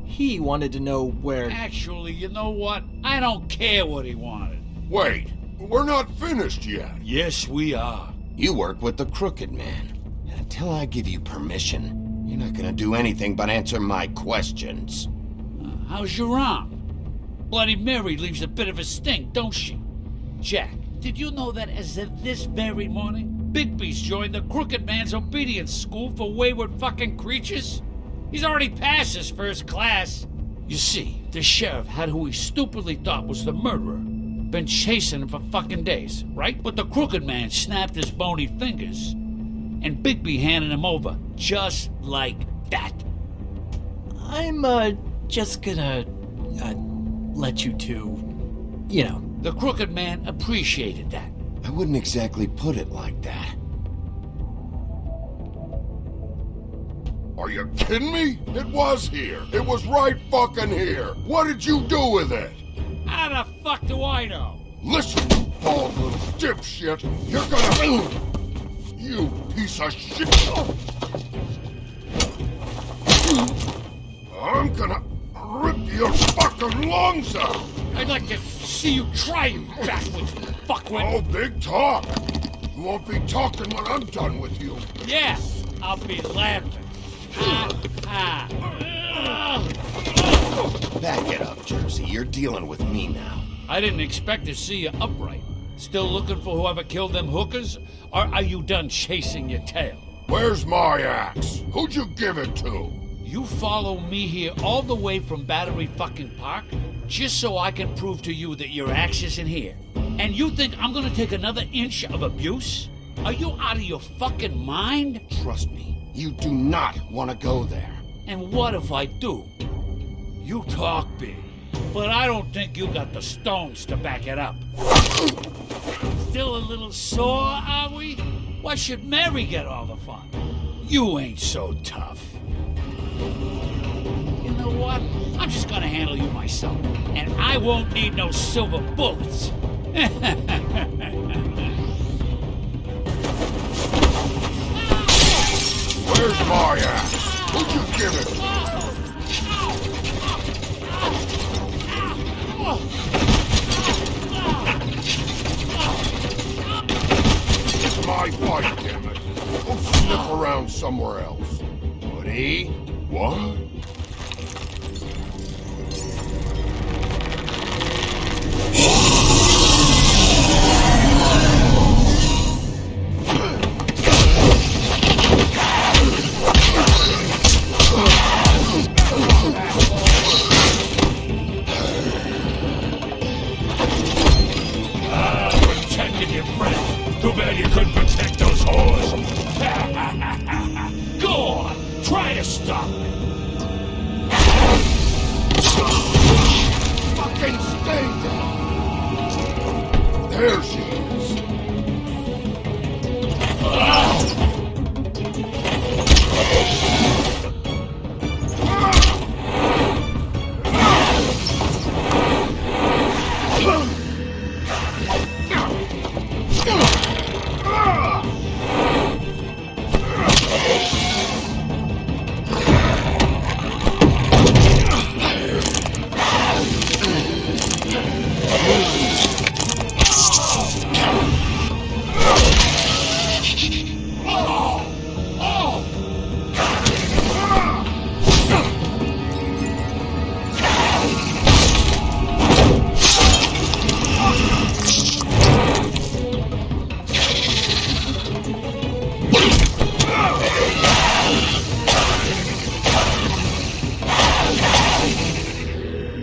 He wanted to know where... Actually, you know what? I don't care what he wanted. Wait, we're not finished yet. Yes, we are. You work with the Crooked Man. And until I give you permission, you're not gonna do anything but answer my questions. How's your arm? Bloody Mary leaves a bit of a stink, don't she? Jack, did you know that as of this very morning, Bigby's joined the Crooked Man's obedience school for wayward fucking creatures? He's already passed his first class. You see, the sheriff had who he stupidly thought was the murderer. Been chasing him for fucking days, right? But the Crooked Man snapped his bony fingers, and Bigby handed him over, just like that. I'm, just gonna, let you two, you know. The Crooked Man appreciated that. I wouldn't exactly put it like that. Are you kidding me? It was here. It was right fucking here. What did you do with it? How the fuck do I know? Listen, you bald little dipshit. You're gonna... You piece of shit. I'm gonna rip your fucking lungs out. I'd like to see you try, you backwards fuckwit. Oh, big talk. You won't be talking when I'm done with you. Yeah, I'll be laughing. Back it up, Jersey. You're dealing with me now. I didn't expect to see you upright. Still looking for whoever killed them hookers? Or are you done chasing your tail? Where's my axe? Who'd you give it to? You follow me here all the way from Battery fucking Park just so I can prove to you that your axe isn't here? And you think I'm gonna take another inch of abuse? Are you out of your fucking mind? Trust me, you do not want to go there. And what if I do? You talk big, but I don't think you got the stones to back it up. Still a little sore, are we? Why should Mary get all the fun? You ain't so tough. You know what? I'm just gonna handle you myself, and I won't need no silver bullets. Where's my axe? Who'd you give it to? It's my fight, damn it. Go sniff around somewhere else. Beauty? What? Protected your friend. Too bad you couldn't protect those whores. Go on, try to stop me. Fucking stay down! There she is.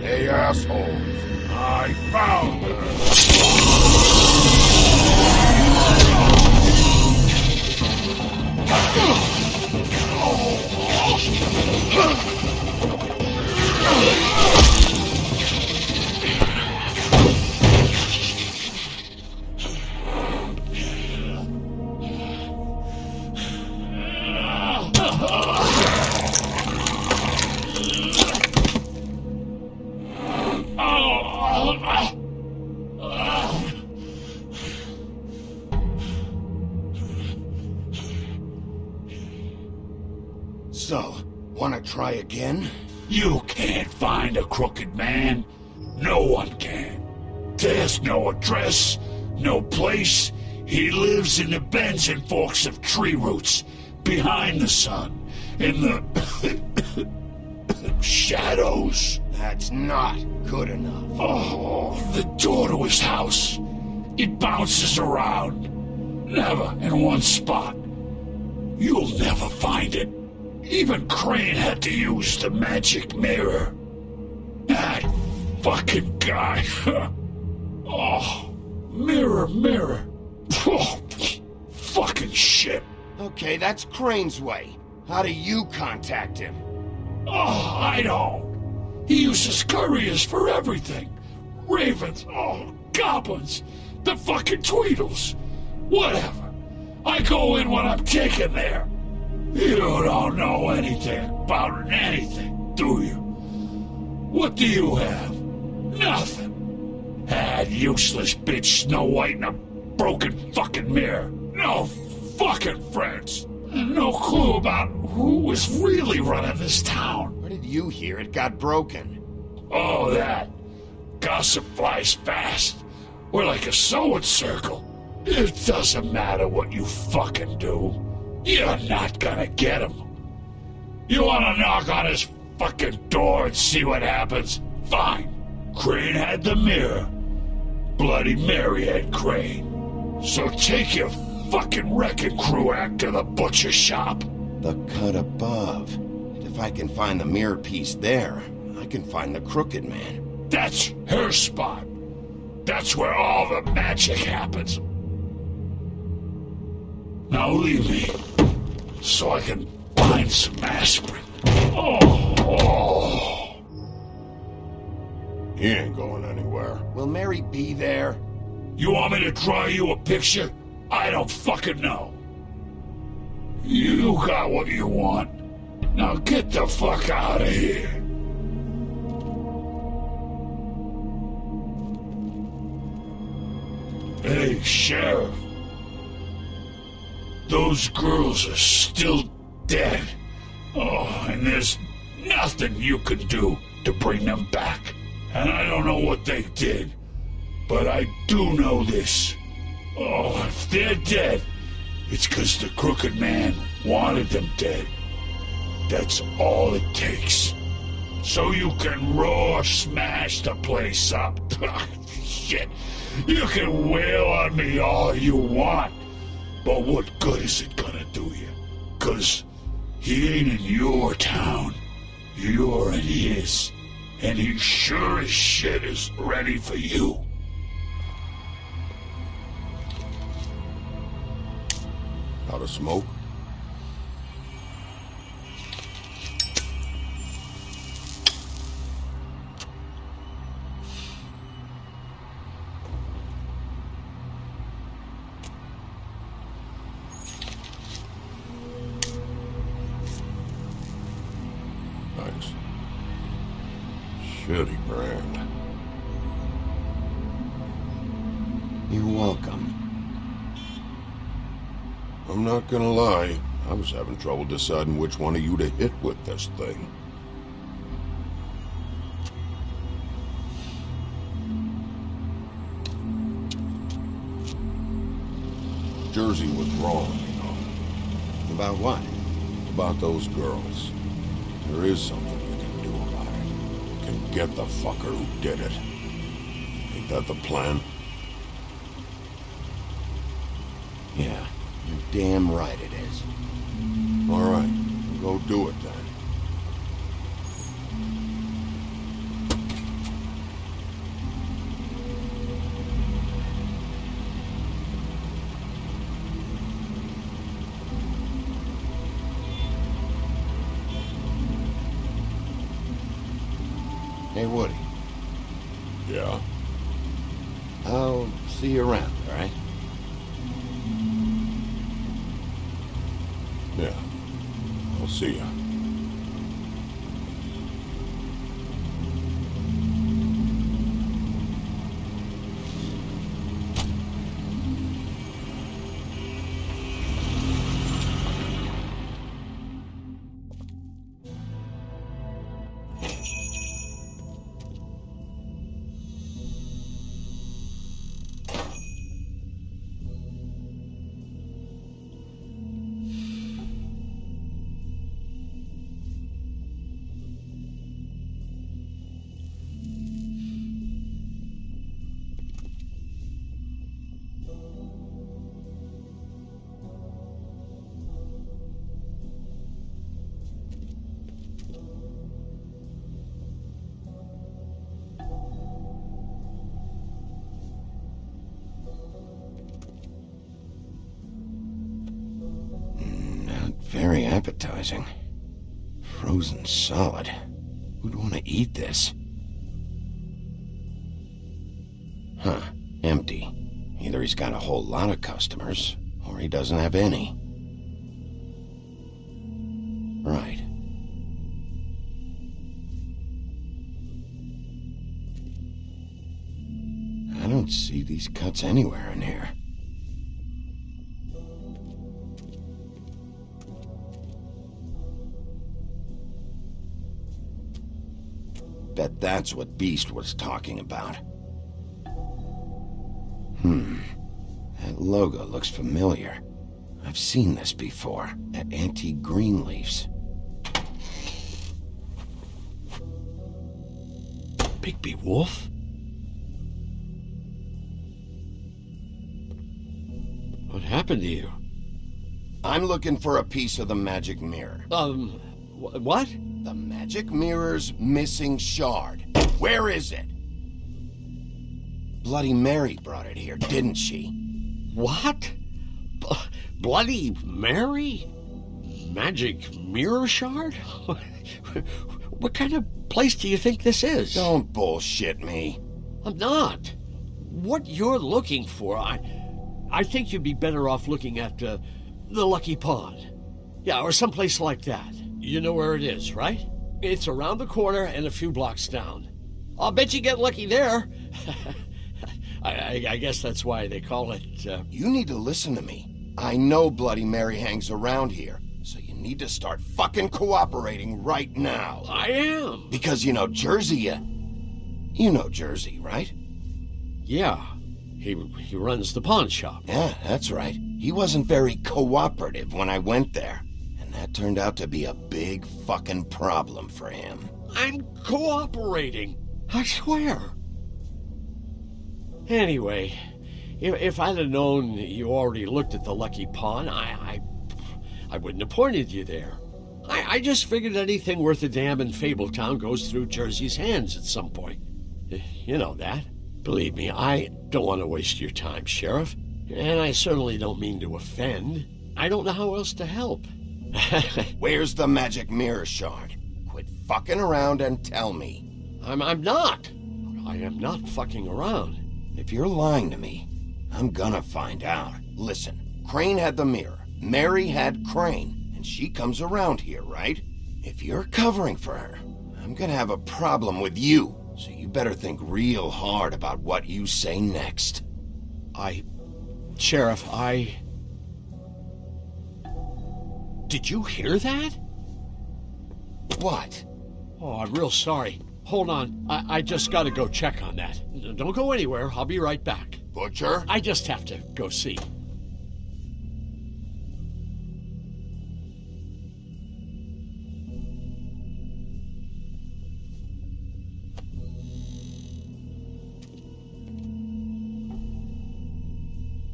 Hey, assholes. I found her. So, wanna try again? You can't find a crooked man. No one can. There's no address, no place. He lives in the bends and forks of tree roots, behind the sun, in the shadows. That's not good enough. Oh, the door to his house. It bounces around. Never in one spot. You'll never find it. Even Crane had to use the magic mirror. That fucking guy. Oh, mirror, mirror. Oh, fucking shit. Okay, that's Crane's way. How do you contact him? Oh, I don't. He uses couriers for everything. Ravens, oh, goblins, the fucking Tweedles. Whatever. I go in when I'm taken there. You don't know anything about anything, do you? What do you have? Nothing. That useless bitch Snow White and a broken fucking mirror. No fucking friends. And no clue about who was really running this town. Where did you hear it got broken? Oh, that. Gossip flies fast. We're like a sewing circle. It doesn't matter what you fucking do. You're not gonna get him. You wanna knock on his fucking door and see what happens? Fine. Crane had the mirror. Bloody Mary had Crane. So take your fucking wrecking crew act to the butcher shop. The cut above. And if I can find the mirror piece there, I can find the Crooked Man. That's her spot. That's where all the magic happens. Now leave me, so I can find some aspirin. Oh. He ain't going anywhere. Will Mary be there? You want me to draw you a picture? I don't fucking know. You got what you want. Now get the fuck out of here. Hey, Sheriff. Those girls are still dead. Oh, and there's nothing you can do to bring them back. And I don't know what they did, but I do know this. Oh, if they're dead, it's 'cause the Crooked Man wanted them dead. That's all it takes. So you can raw smash the place up. Shit. You can wail on me all you want. But what good is it gonna do you? 'Cause he ain't in your town. You're in his. And he sure as shit is ready for you. Out of smoke? Thanks. Shitty brand. You're welcome. I'm not gonna lie, I was having trouble deciding which one of you to hit with this thing. Jersey was wrong, you know. About what? About those girls. There is something you can do about it. You can get the fucker who did it. Ain't that the plan? Yeah, you're damn right it is. All right, go do it then. Hey, Woody. Yeah? I'll see you around, all right? Yeah. I'll see ya. Very appetizing. Frozen solid. Who'd want to eat this? Huh. Empty. Either he's got a whole lot of customers, or he doesn't have any. Right. I don't see these cuts anywhere in here. Bet that's what Beast was talking about. That logo looks familiar. I've seen this before, at Antique Greenleaf's. Bigby Wolf? What happened to you? I'm looking for a piece of the magic mirror. What? The magic mirror's missing shard. Where is it? Bloody Mary brought it here, didn't she? What? Bloody Mary? Magic mirror shard? What kind of place do you think this is? Don't bullshit me. I'm not. What you're looking for, I think you'd be better off looking at the Lucky Pond. Yeah, or someplace like that. You know where it is, right? It's around the corner and a few blocks down. I'll bet you get lucky there. I guess that's why they call it, You need to listen to me. I know Bloody Mary hangs around here, so you need to start fucking cooperating right now. I am. Because you know Jersey, you know Jersey, right? Yeah. He runs the pawn shop. Yeah, that's right. He wasn't very cooperative when I went there. And that turned out to be a big fucking problem for him. I'm cooperating. I swear. Anyway, if I'd have known you already looked at the Lucky Pawn, I wouldn't have pointed you there. I just figured anything worth a damn in Fabletown goes through Jersey's hands at some point. You know that. Believe me, I don't want to waste your time, Sheriff. And I certainly don't mean to offend. I don't know how else to help. Where's the magic mirror shard? Quit fucking around and tell me. I'm not. I am not fucking around. If you're lying to me, I'm gonna find out. Listen, Crane had the mirror. Mary had Crane, and she comes around here, right? If you're covering for her, I'm gonna have a problem with you. So you better think real hard about what you say next. Sheriff, Did you hear that? What? Oh, I'm real sorry. Hold on. I just gotta go check on that. Don't go anywhere. I'll be right back. Butcher? I just have to go see.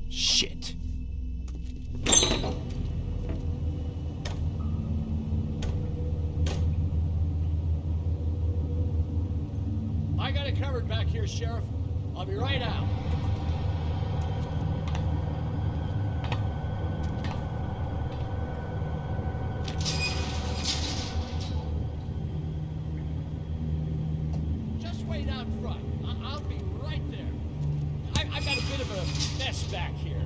Shit. I got it covered back here, Sheriff. I'll be right out. Just wait out front. I'll be right there. I've got a bit of a mess back here.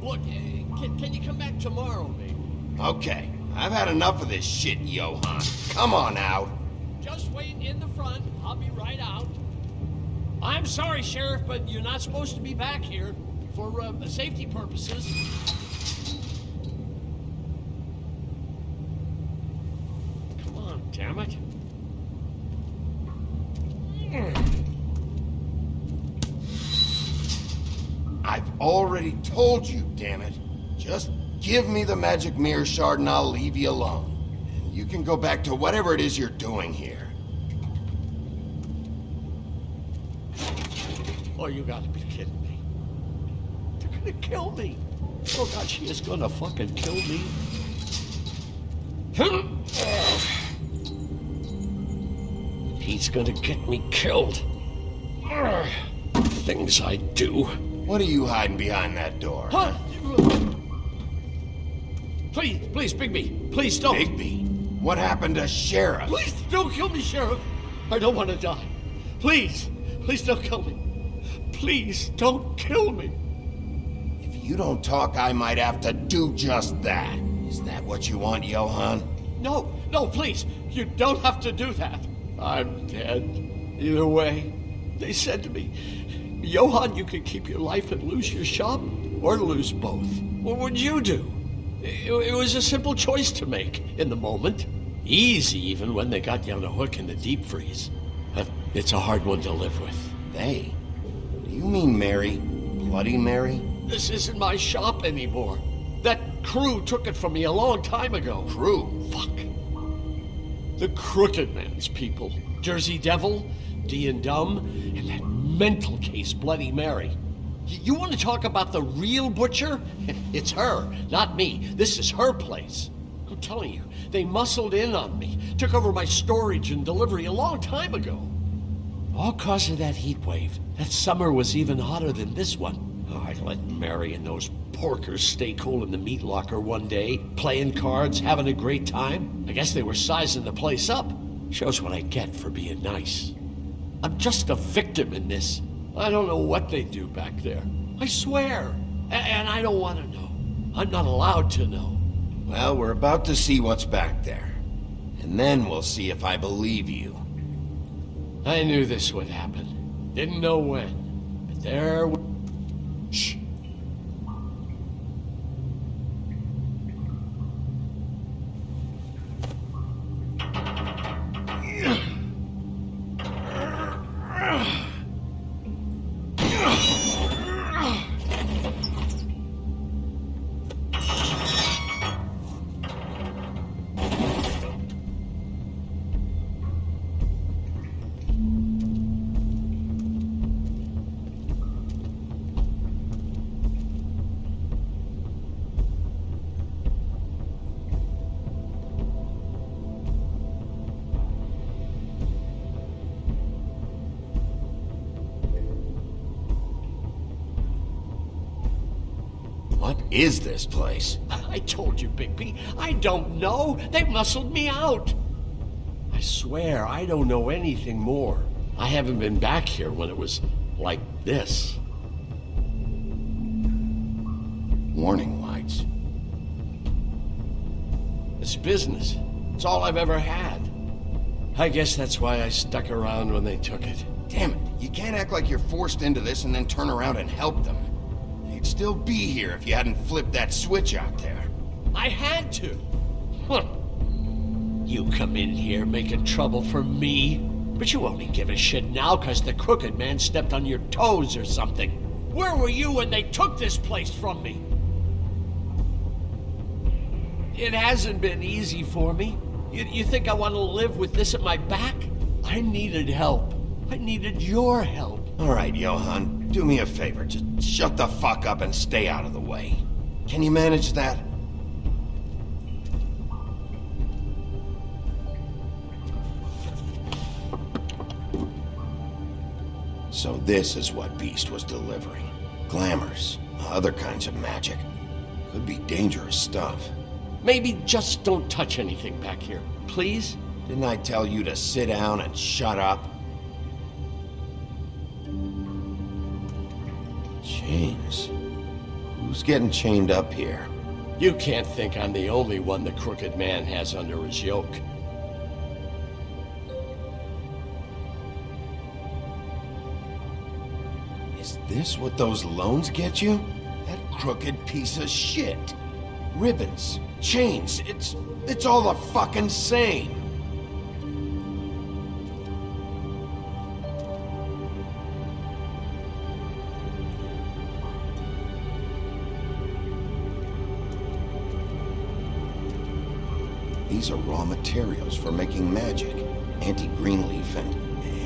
Look, can you come back tomorrow, maybe? Okay, I've had enough of this shit, Johann. Come on out. Just wait in the front. I'll be right out. I'm sorry, Sheriff, but you're not supposed to be back here for safety purposes. Come on, damn it. I've already told you, damn it. Just give me the magic mirror shard and I'll leave you alone. And you can go back to whatever it is you're doing here. Oh, you gotta be kidding me. They're gonna kill me. Oh, God, she is gonna fucking kill me. He's gonna get me killed. Things I do. What are you hiding behind that door? Huh? Please, Bigby. Please don't. Bigby? What happened to Sheriff? Please don't kill me, Sheriff. I don't want to die. Please don't kill me. Please don't kill me. If you don't talk, I might have to do just that. Is that what you want, Johann? No, please. You don't have to do that. I'm dead. Either way, they said to me, Johann, you can keep your life and lose your shop, or lose both. What would you do? It was a simple choice to make in the moment. Easy, even when they got you on a hook in the deep freeze. But it's a hard one to live with. They? Do you mean Mary? Bloody Mary? This isn't my shop anymore. That crew took it from me a long time ago. Crew? Fuck. The Crooked Man's people. Jersey Devil, D and Dumb, and that mental case, Bloody Mary. You want to talk about the real butcher? It's her, not me. This is her place. I'm telling you, they muscled in on me, took over my storage and delivery a long time ago. All cause of that heat wave. That summer was even hotter than this one. Oh, I let Mary and those porkers stay cool in the meat locker one day, playing cards, having a great time. I guess they were sizing the place up. Shows what I get for being nice. I'm just a victim in this. I don't know what they do back there. I swear. And I don't want to know. I'm not allowed to know. Well, we're about to see what's back there. And then we'll see if I believe you. I knew this would happen. Didn't know when. But there was... Shh. is this place? I told you, Bigby. I don't know. They muscled me out. I swear, I don't know anything more. I haven't been back here when it was like this. Warning lights. It's business. It's all I've ever had. I guess that's why I stuck around when they took it. Damn it, you can't act like you're forced into this and then turn around and help them. You'd still be here if you hadn't flipped that switch out there. I had to. Huh. You come in here making trouble for me, but you only give a shit now because the Crooked Man stepped on your toes or something. Where were you when they took this place from me? It hasn't been easy for me. You think I want to live with this at my back? I needed help. I needed your help. All right, Johann, do me a favor. Just shut the fuck up and stay out of the way. Can you manage that? So this is what Beast was delivering. Glamours, other kinds of magic. Could be dangerous stuff. Maybe just don't touch anything back here, please? Didn't I tell you to sit down and shut up? Chains? Who's getting chained up here? You can't think I'm the only one the Crooked Man has under his yoke. Is this what those loans get you? That crooked piece of shit. Ribbons, chains, it's all the fucking same. These are raw materials for making magic. Auntie Greenleaf and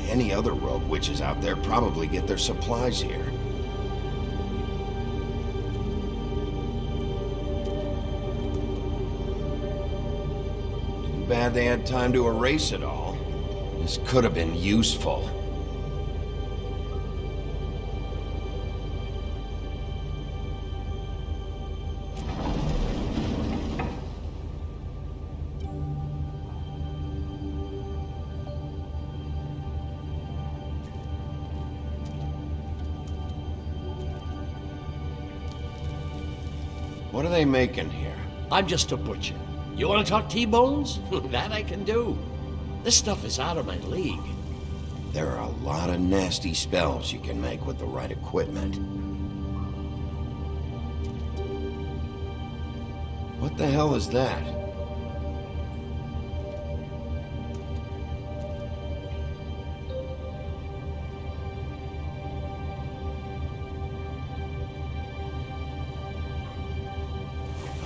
any other rogue witches out there probably get their supplies here. Too bad they had time to erase it all. This could have been useful. What are they making here? I'm just a butcher. You want to talk T-bones? That I can do. This stuff is out of my league. There are a lot of nasty spells you can make with the right equipment. What the hell is that?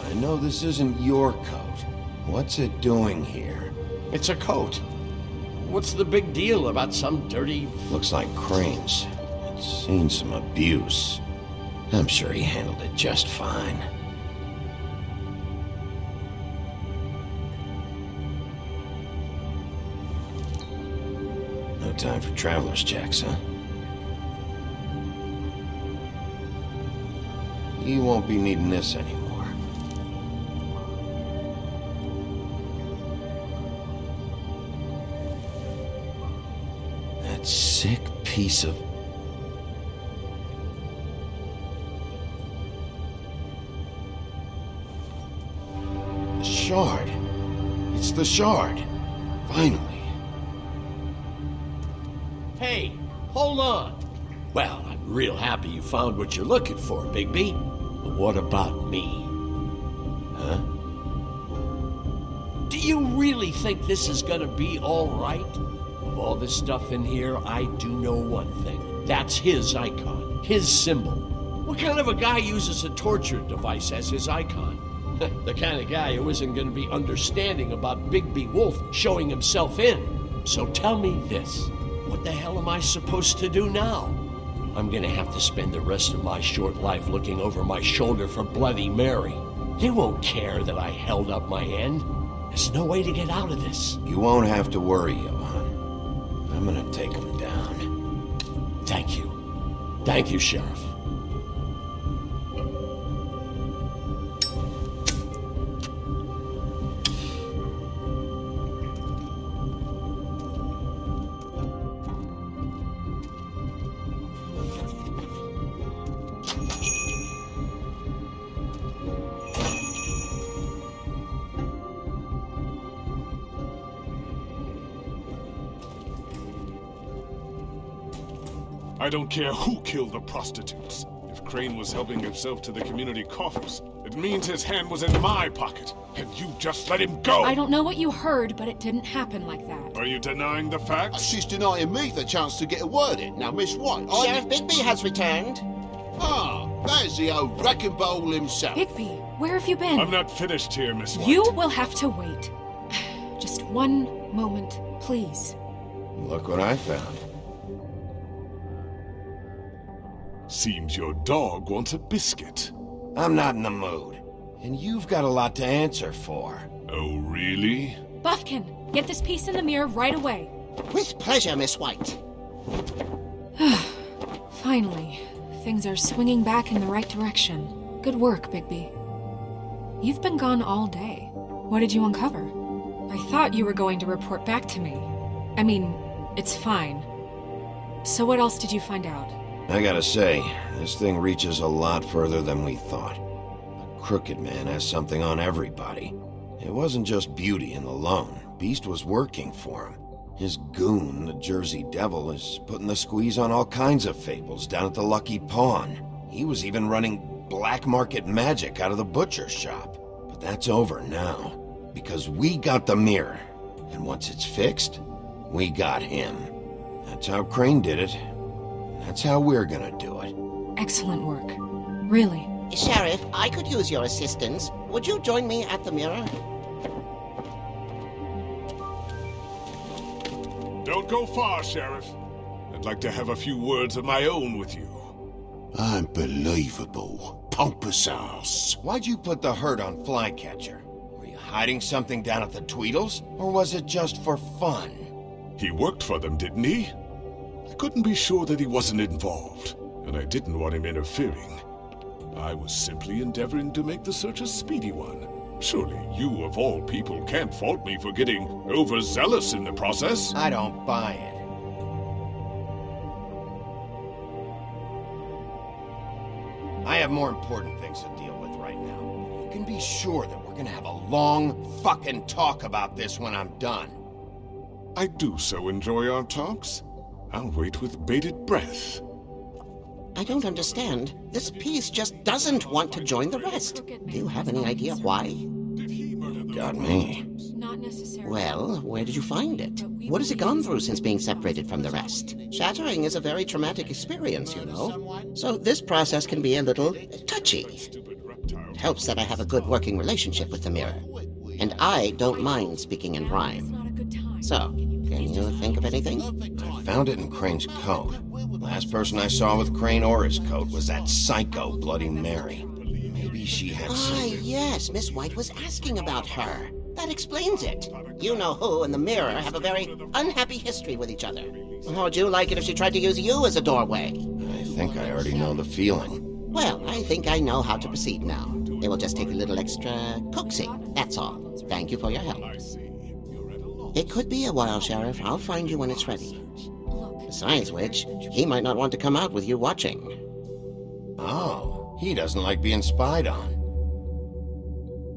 I know this isn't your coat. What's it doing here? It's a coat. What's the big deal about some dirty... Looks like Crane's. It's seen some abuse. I'm sure he handled it just fine. No time for traveler's checks, huh? You won't be needing this anymore. That sick piece of... The shard. It's the shard. Finally. Hey, hold on. Well, I'm real happy you found what you're looking for, Bigby. But what about me? Huh? Do you really think this is gonna be all right? Of all this stuff in here, I do know one thing. That's his icon, his symbol. What kind of a guy uses a torture device as his icon? The kind of guy who isn't gonna be understanding about Bigby Wolf showing himself in. So tell me this. What the hell am I supposed to do now? I'm gonna have to spend the rest of my short life looking over my shoulder for Bloody Mary. They won't care that I held up my end. There's no way to get out of this. You won't have to worry, Johann. I'm gonna take him down. Thank you. Thank you, Sheriff. I don't care who killed the prostitutes. If Crane was helping himself to the community coffers, it means his hand was in my pocket, and you just let him go! I don't know what you heard, but it didn't happen like that. Are you denying the facts? She's denying me the chance to get a word in. Now, Miss White, Sheriff Bigby has returned. Ah, there's the old wrecking ball himself. Bigby, where have you been? I'm not finished here, Miss White. You will have to wait. Just one moment, please. Look what I found. Seems your dog wants a biscuit. I'm not in the mood. And you've got a lot to answer for. Oh, really? Buffkin, get this piece in the mirror right away. With pleasure, Miss White. Finally, things are swinging back in the right direction. Good work, Bigby. You've been gone all day. What did you uncover? I thought you were going to report back to me. I mean, it's fine. So what else did you find out? I gotta say, this thing reaches a lot further than we thought. The Crooked Man has something on everybody. It wasn't just Beauty and the Lone. Beast was working for him. His goon, the Jersey Devil, is putting the squeeze on all kinds of fables down at the Lucky Pawn. He was even running black market magic out of the butcher's shop. But that's over now, because we got the mirror. And once it's fixed, we got him. That's how Crane did it. That's how we're gonna do it. Excellent work. Really. Sheriff, I could use your assistance. Would you join me at the mirror? Don't go far, Sheriff. I'd like to have a few words of my own with you. Unbelievable. Pompous ass. Why'd you put the hurt on Flycatcher? Were you hiding something down at the Tweedles? Or was it just for fun? He worked for them, didn't he? I couldn't be sure that he wasn't involved, and I didn't want him interfering. I was simply endeavoring to make the search a speedy one. Surely you, of all people, can't fault me for getting overzealous in the process. I don't buy it. I have more important things to deal with right now. You can be sure that we're gonna have a long fucking talk about this when I'm done. I do so enjoy our talks. I'll wait with bated breath. I don't understand. This piece just doesn't want to join the rest. Do you have any idea why? Got me. Not necessarily. Well, where did you find it? What has it gone through since being separated from the rest? Shattering is a very traumatic experience, you know. So this process can be a little touchy. It helps that I have a good working relationship with the mirror. And I don't mind speaking in rhyme. So, can you think of anything? I found it in Crane's coat. Last person I saw with Crane or his coat was that psycho Bloody Mary. Maybe she had Ah, yes, Miss White was asking about her. That explains it. You know who and the mirror have a very unhappy history with each other. How would you like it if she tried to use you as a doorway? I think I already know the feeling. Well, I think I know how to proceed now. It will just take a little extra coaxing, that's all. Thank you for your help. It could be a while, Sheriff. I'll find you when it's ready. Besides which, he might not want to come out with you watching. Oh, he doesn't like being spied on.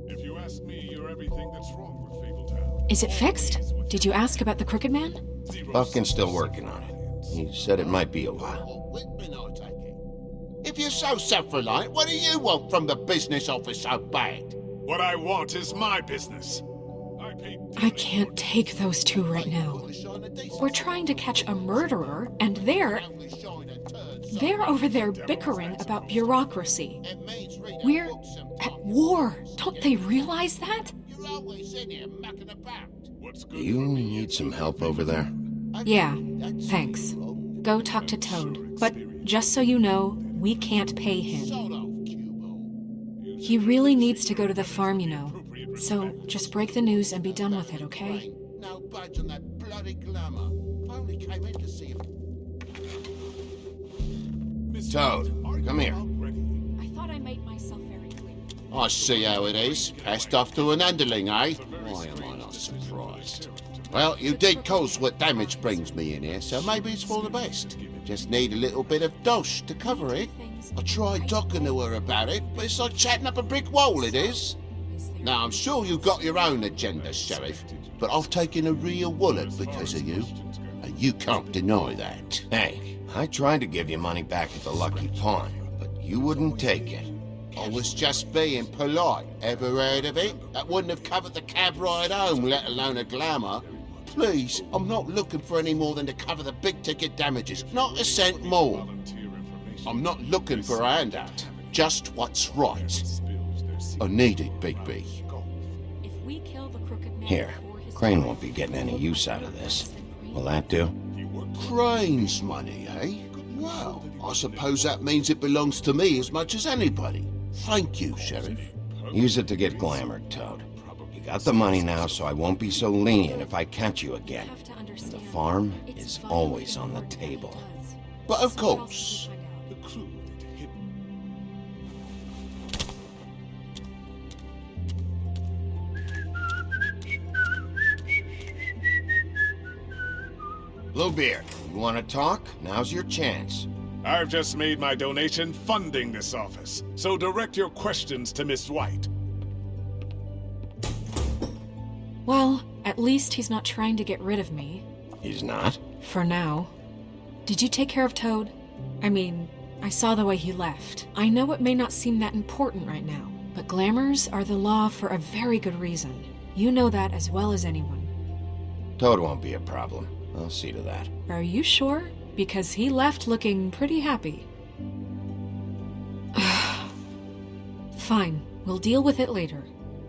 If you ask me, you're everything that's wrong with Fabletown. Is it fixed? Did you ask about the Crooked Man? Buffkin's still working on it. He said it might be a while. If you're so self-reliant, what do you want from the business office so bad? What I want is my business. I can't take those two right now. We're trying to catch a murderer, and they're over there bickering about bureaucracy. We're at war. Don't they realize that? Do you need some help over there? Yeah, thanks. Go talk to Toad. But just so you know, we can't pay him. He really needs to go to the farm, you know. So just break the news and be done with it, okay? No budge on that bloody glamour. I only came in to see him. Toad, come here. I thought I made myself very clear. I see how it is. Passed off to an underling, eh? Why am I not surprised? Well, you did cause what damage brings me in here, so maybe it's for the best. Just need a little bit of dosh to cover it. I tried talking to her about it, but it's like chatting up a brick wall, it is. Now, I'm sure you've got your own agenda, Sheriff, but I've taken a real wallet because of you, and you can't deny that. Hey, I tried to give you money back at the Lucky Pawn, but you wouldn't take it. I was just being polite. Ever heard of it? That wouldn't have covered the cab ride home, let alone a glamour. Please, I'm not looking for any more than to cover the big-ticket damages. Not a cent more. I'm not looking for a handout. Just what's right. I need it, Bigby. If we kill the crooked man Here, Crane won't be getting any use out of this. Will that do? Crane's money, eh? Well, I suppose that means it belongs to me as much as anybody. Thank you, Sheriff. Use it to get glamored, Toad. You got the money now, so I won't be so lenient if I catch you again. And the farm is always on the table. But of course. Bluebeard, you want to talk? Now's your chance. I've just made my donation funding this office, so direct your questions to Miss White. Well, at least he's not trying to get rid of me. He's not? For now. Did you take care of Toad? I mean, I saw the way he left. I know it may not seem that important right now, but glamours are the law for a very good reason. You know that as well as anyone. Toad won't be a problem. I'll see to that. Are you sure? Because he left looking pretty happy. Fine, we'll deal with it later.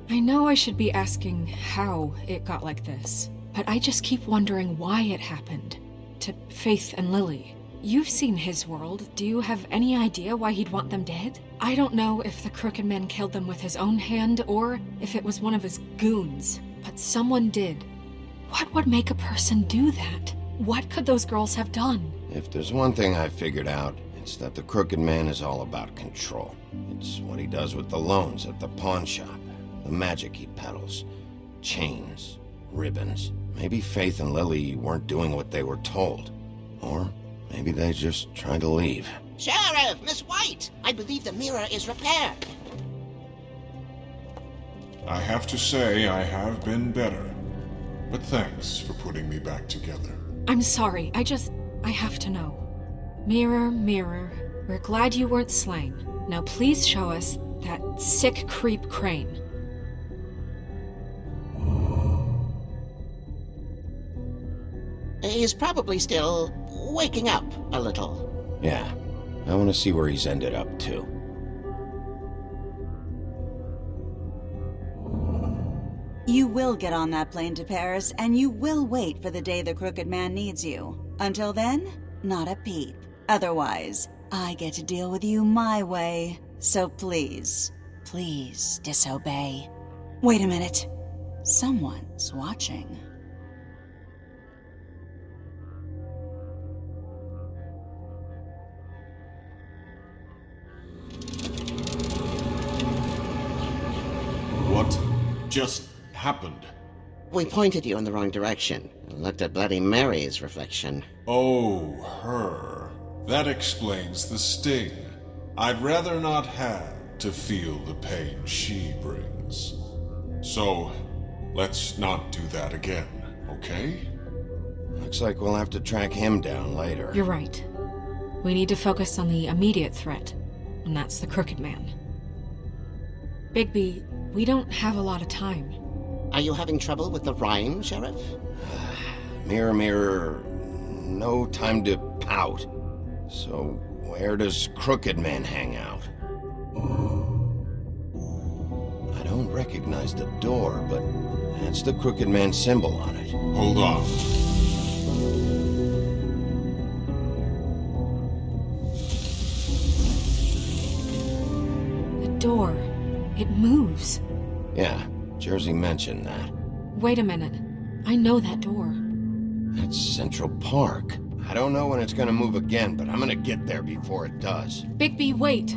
I know I should be asking how it got like this, but I just keep wondering why it happened. To Faith and Lily. You've seen his world. Do you have any idea why he'd want them dead? I don't know if the Crooked Man killed them with his own hand or if it was one of his goons, but someone did. What would make a person do that? What could those girls have done? If there's one thing I figured out, it's that the Crooked Man is all about control. It's what he does with the loans at the pawn shop, the magic he peddles, chains, ribbons. Maybe Faith and Lily weren't doing what they were told. Or maybe they just tried to leave. Sheriff, Miss White! I believe the mirror is repaired. I have to say I have been better. But thanks for putting me back together. I'm sorry, I have to know. Mirror, mirror, we're glad you weren't slain. Now please show us that sick creep Crane. He's probably still waking up a little. Yeah, I want to see where he's ended up, too. You will get on that plane to Paris, and you will wait for the day the Crooked Man needs you. Until then, not a peep. Otherwise, I get to deal with you my way. So please, please disobey. Wait a minute. Someone's watching. What just happened? We pointed you in the wrong direction and looked at Bloody Mary's reflection. Oh, her. That explains the sting. I'd rather not have to feel the pain she brings. So, let's not do that again, okay? Looks like we'll have to track him down later. You're right. We need to focus on the immediate threat, and that's the Crooked Man. Bigby, we don't have a lot of time. Are you having trouble with the rhyme, Sheriff? Mirror, mirror, no time to pout. So, where does Crooked Man hang out? I don't recognize the door, but that's the Crooked Man symbol on it. Hold on. The door. It moves. Yeah, Jersey mentioned that. Wait a minute. I know that door. That's Central Park. I don't know when it's gonna move again, but I'm gonna get there before it does. Bigby, wait!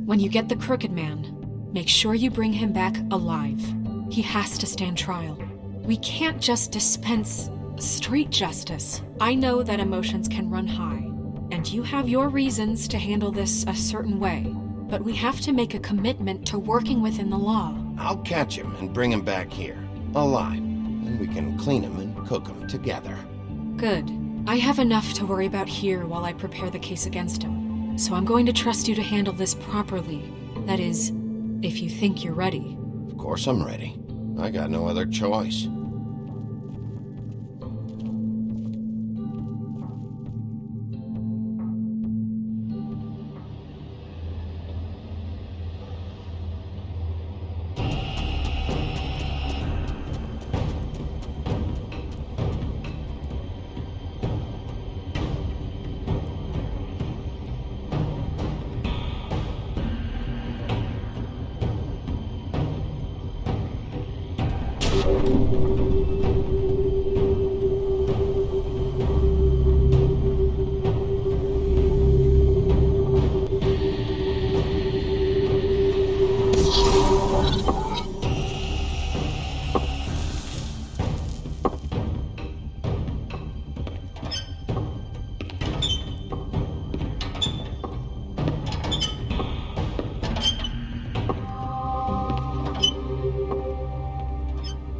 When you get the Crooked Man, make sure you bring him back alive. He has to stand trial. We can't just dispense street justice. I know that emotions can run high, and you have your reasons to handle this a certain way, but we have to make a commitment to working within the law. I'll catch him and bring him back here, alive. Then we can clean him and cook him together. Good. I have enough to worry about here while I prepare the case against him. So I'm going to trust you to handle this properly. That is, if you think you're ready. Of course I'm ready. I got no other choice.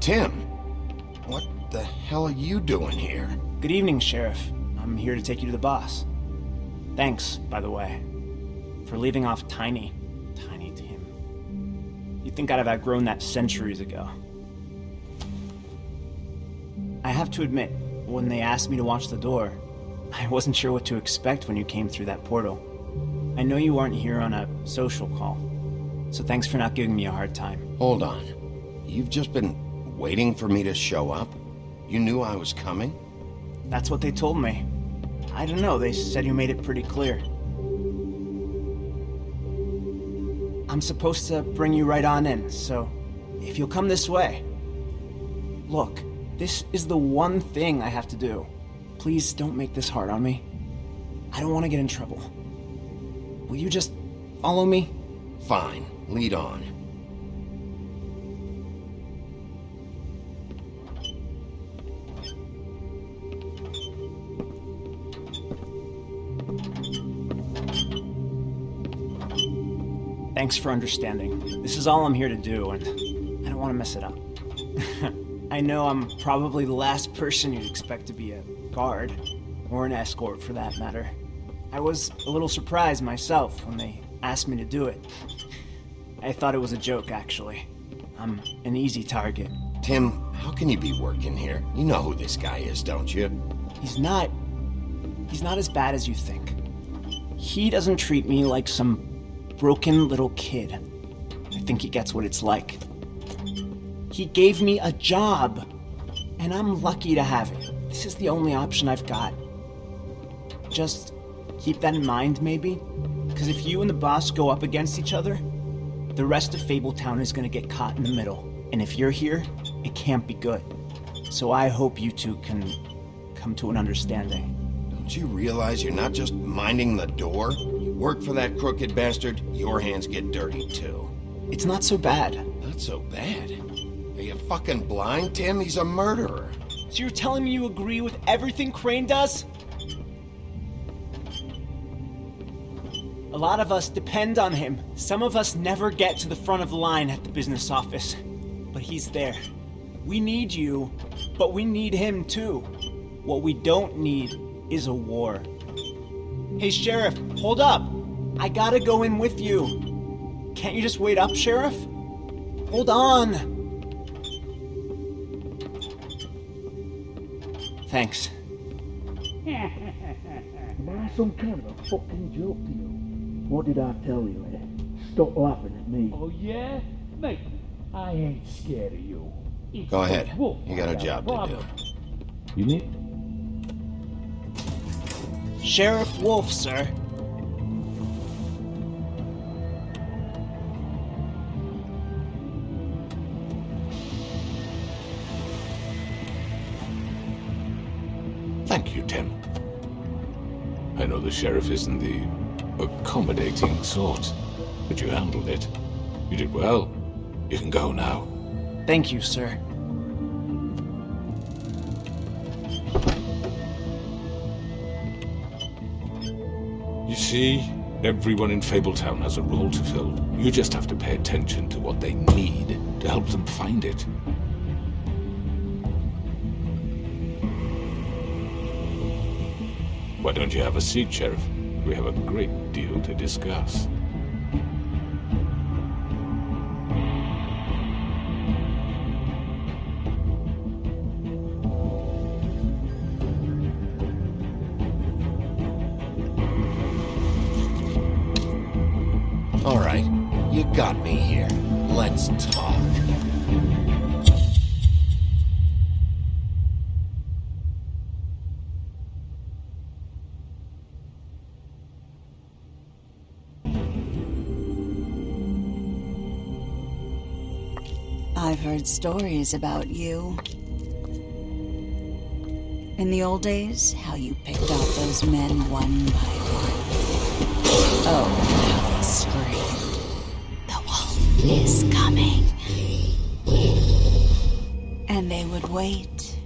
Tim, what the hell are you doing here? Good evening, Sheriff. I'm here to take you to the boss. Thanks, by the way, for leaving off Tiny Tim. You'd think I'd have outgrown that centuries ago. I have to admit, when they asked me to watch the door, I wasn't sure what to expect when you came through that portal. I know you aren't here on a social call, so thanks for not giving me a hard time. Hold on. You've just been waiting for me to show up? You knew I was coming? That's what they told me. I don't know, they said you made it pretty clear. I'm supposed to bring you right on in, so if you'll come this way. Look, this is the one thing I have to do. Please don't make this hard on me. I don't want to get in trouble. Will you just follow me? Fine, lead on. Thanks for understanding. This is all I'm here to do, and I don't want to mess it up. I know I'm probably the last person you'd expect to be a guard, or an escort for that matter. I was a little surprised myself when they asked me to do it. I thought it was a joke, actually. I'm an easy target. Tim, how can you be working here? You know who this guy is, don't you? He's not as bad as you think. He doesn't treat me like some broken little kid. I think he gets what it's like. He gave me a job, and I'm lucky to have it. This is the only option I've got. Just keep that in mind, maybe? Because if you and the boss go up against each other, the rest of Fabletown is gonna get caught in the middle. And if you're here, it can't be good. So I hope you two can come to an understanding. Don't you realize you're not just minding the door? You work for that crooked bastard, your hands get dirty too. It's not so bad. Not so bad? Are you fucking blind, Tim? He's a murderer. So you're telling me you agree with everything Crane does? A lot of us depend on him. Some of us never get to the front of the line at the business office. But he's there. We need you, but we need him too. What we don't need is a war. Hey, Sheriff, hold up. I gotta go in with you. Can't you just wait up, Sheriff? Hold on. Thanks. Am I some kind of a fucking joke to you? What did I tell you, eh? Stop laughing at me. Oh, yeah? Mate, I ain't scared of you. Go ahead. You got a job to do. You need? Sheriff Wolf, sir. Thank you, Tim. I know the sheriff isn't the accommodating sort, but you handled it. You did well. You can go now. Thank you, sir. You see, everyone in Fabletown has a role to fill. You just have to pay attention to what they need to help them find it. Why don't you have a seat, Sheriff? We have a great deal to discuss. All right, you got me here. Let's talk. I've heard stories about you. In the old days, how you picked off those men one by one. Oh, how they screamed. The wolf is coming. And they would wait,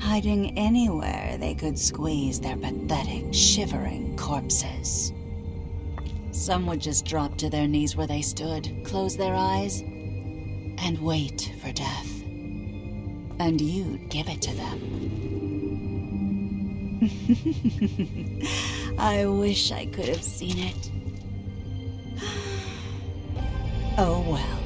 hiding anywhere they could squeeze their pathetic, shivering corpses. Some would just drop to their knees where they stood, close their eyes, and wait for death. And you'd give it to them. I wish I could have seen it. Oh well.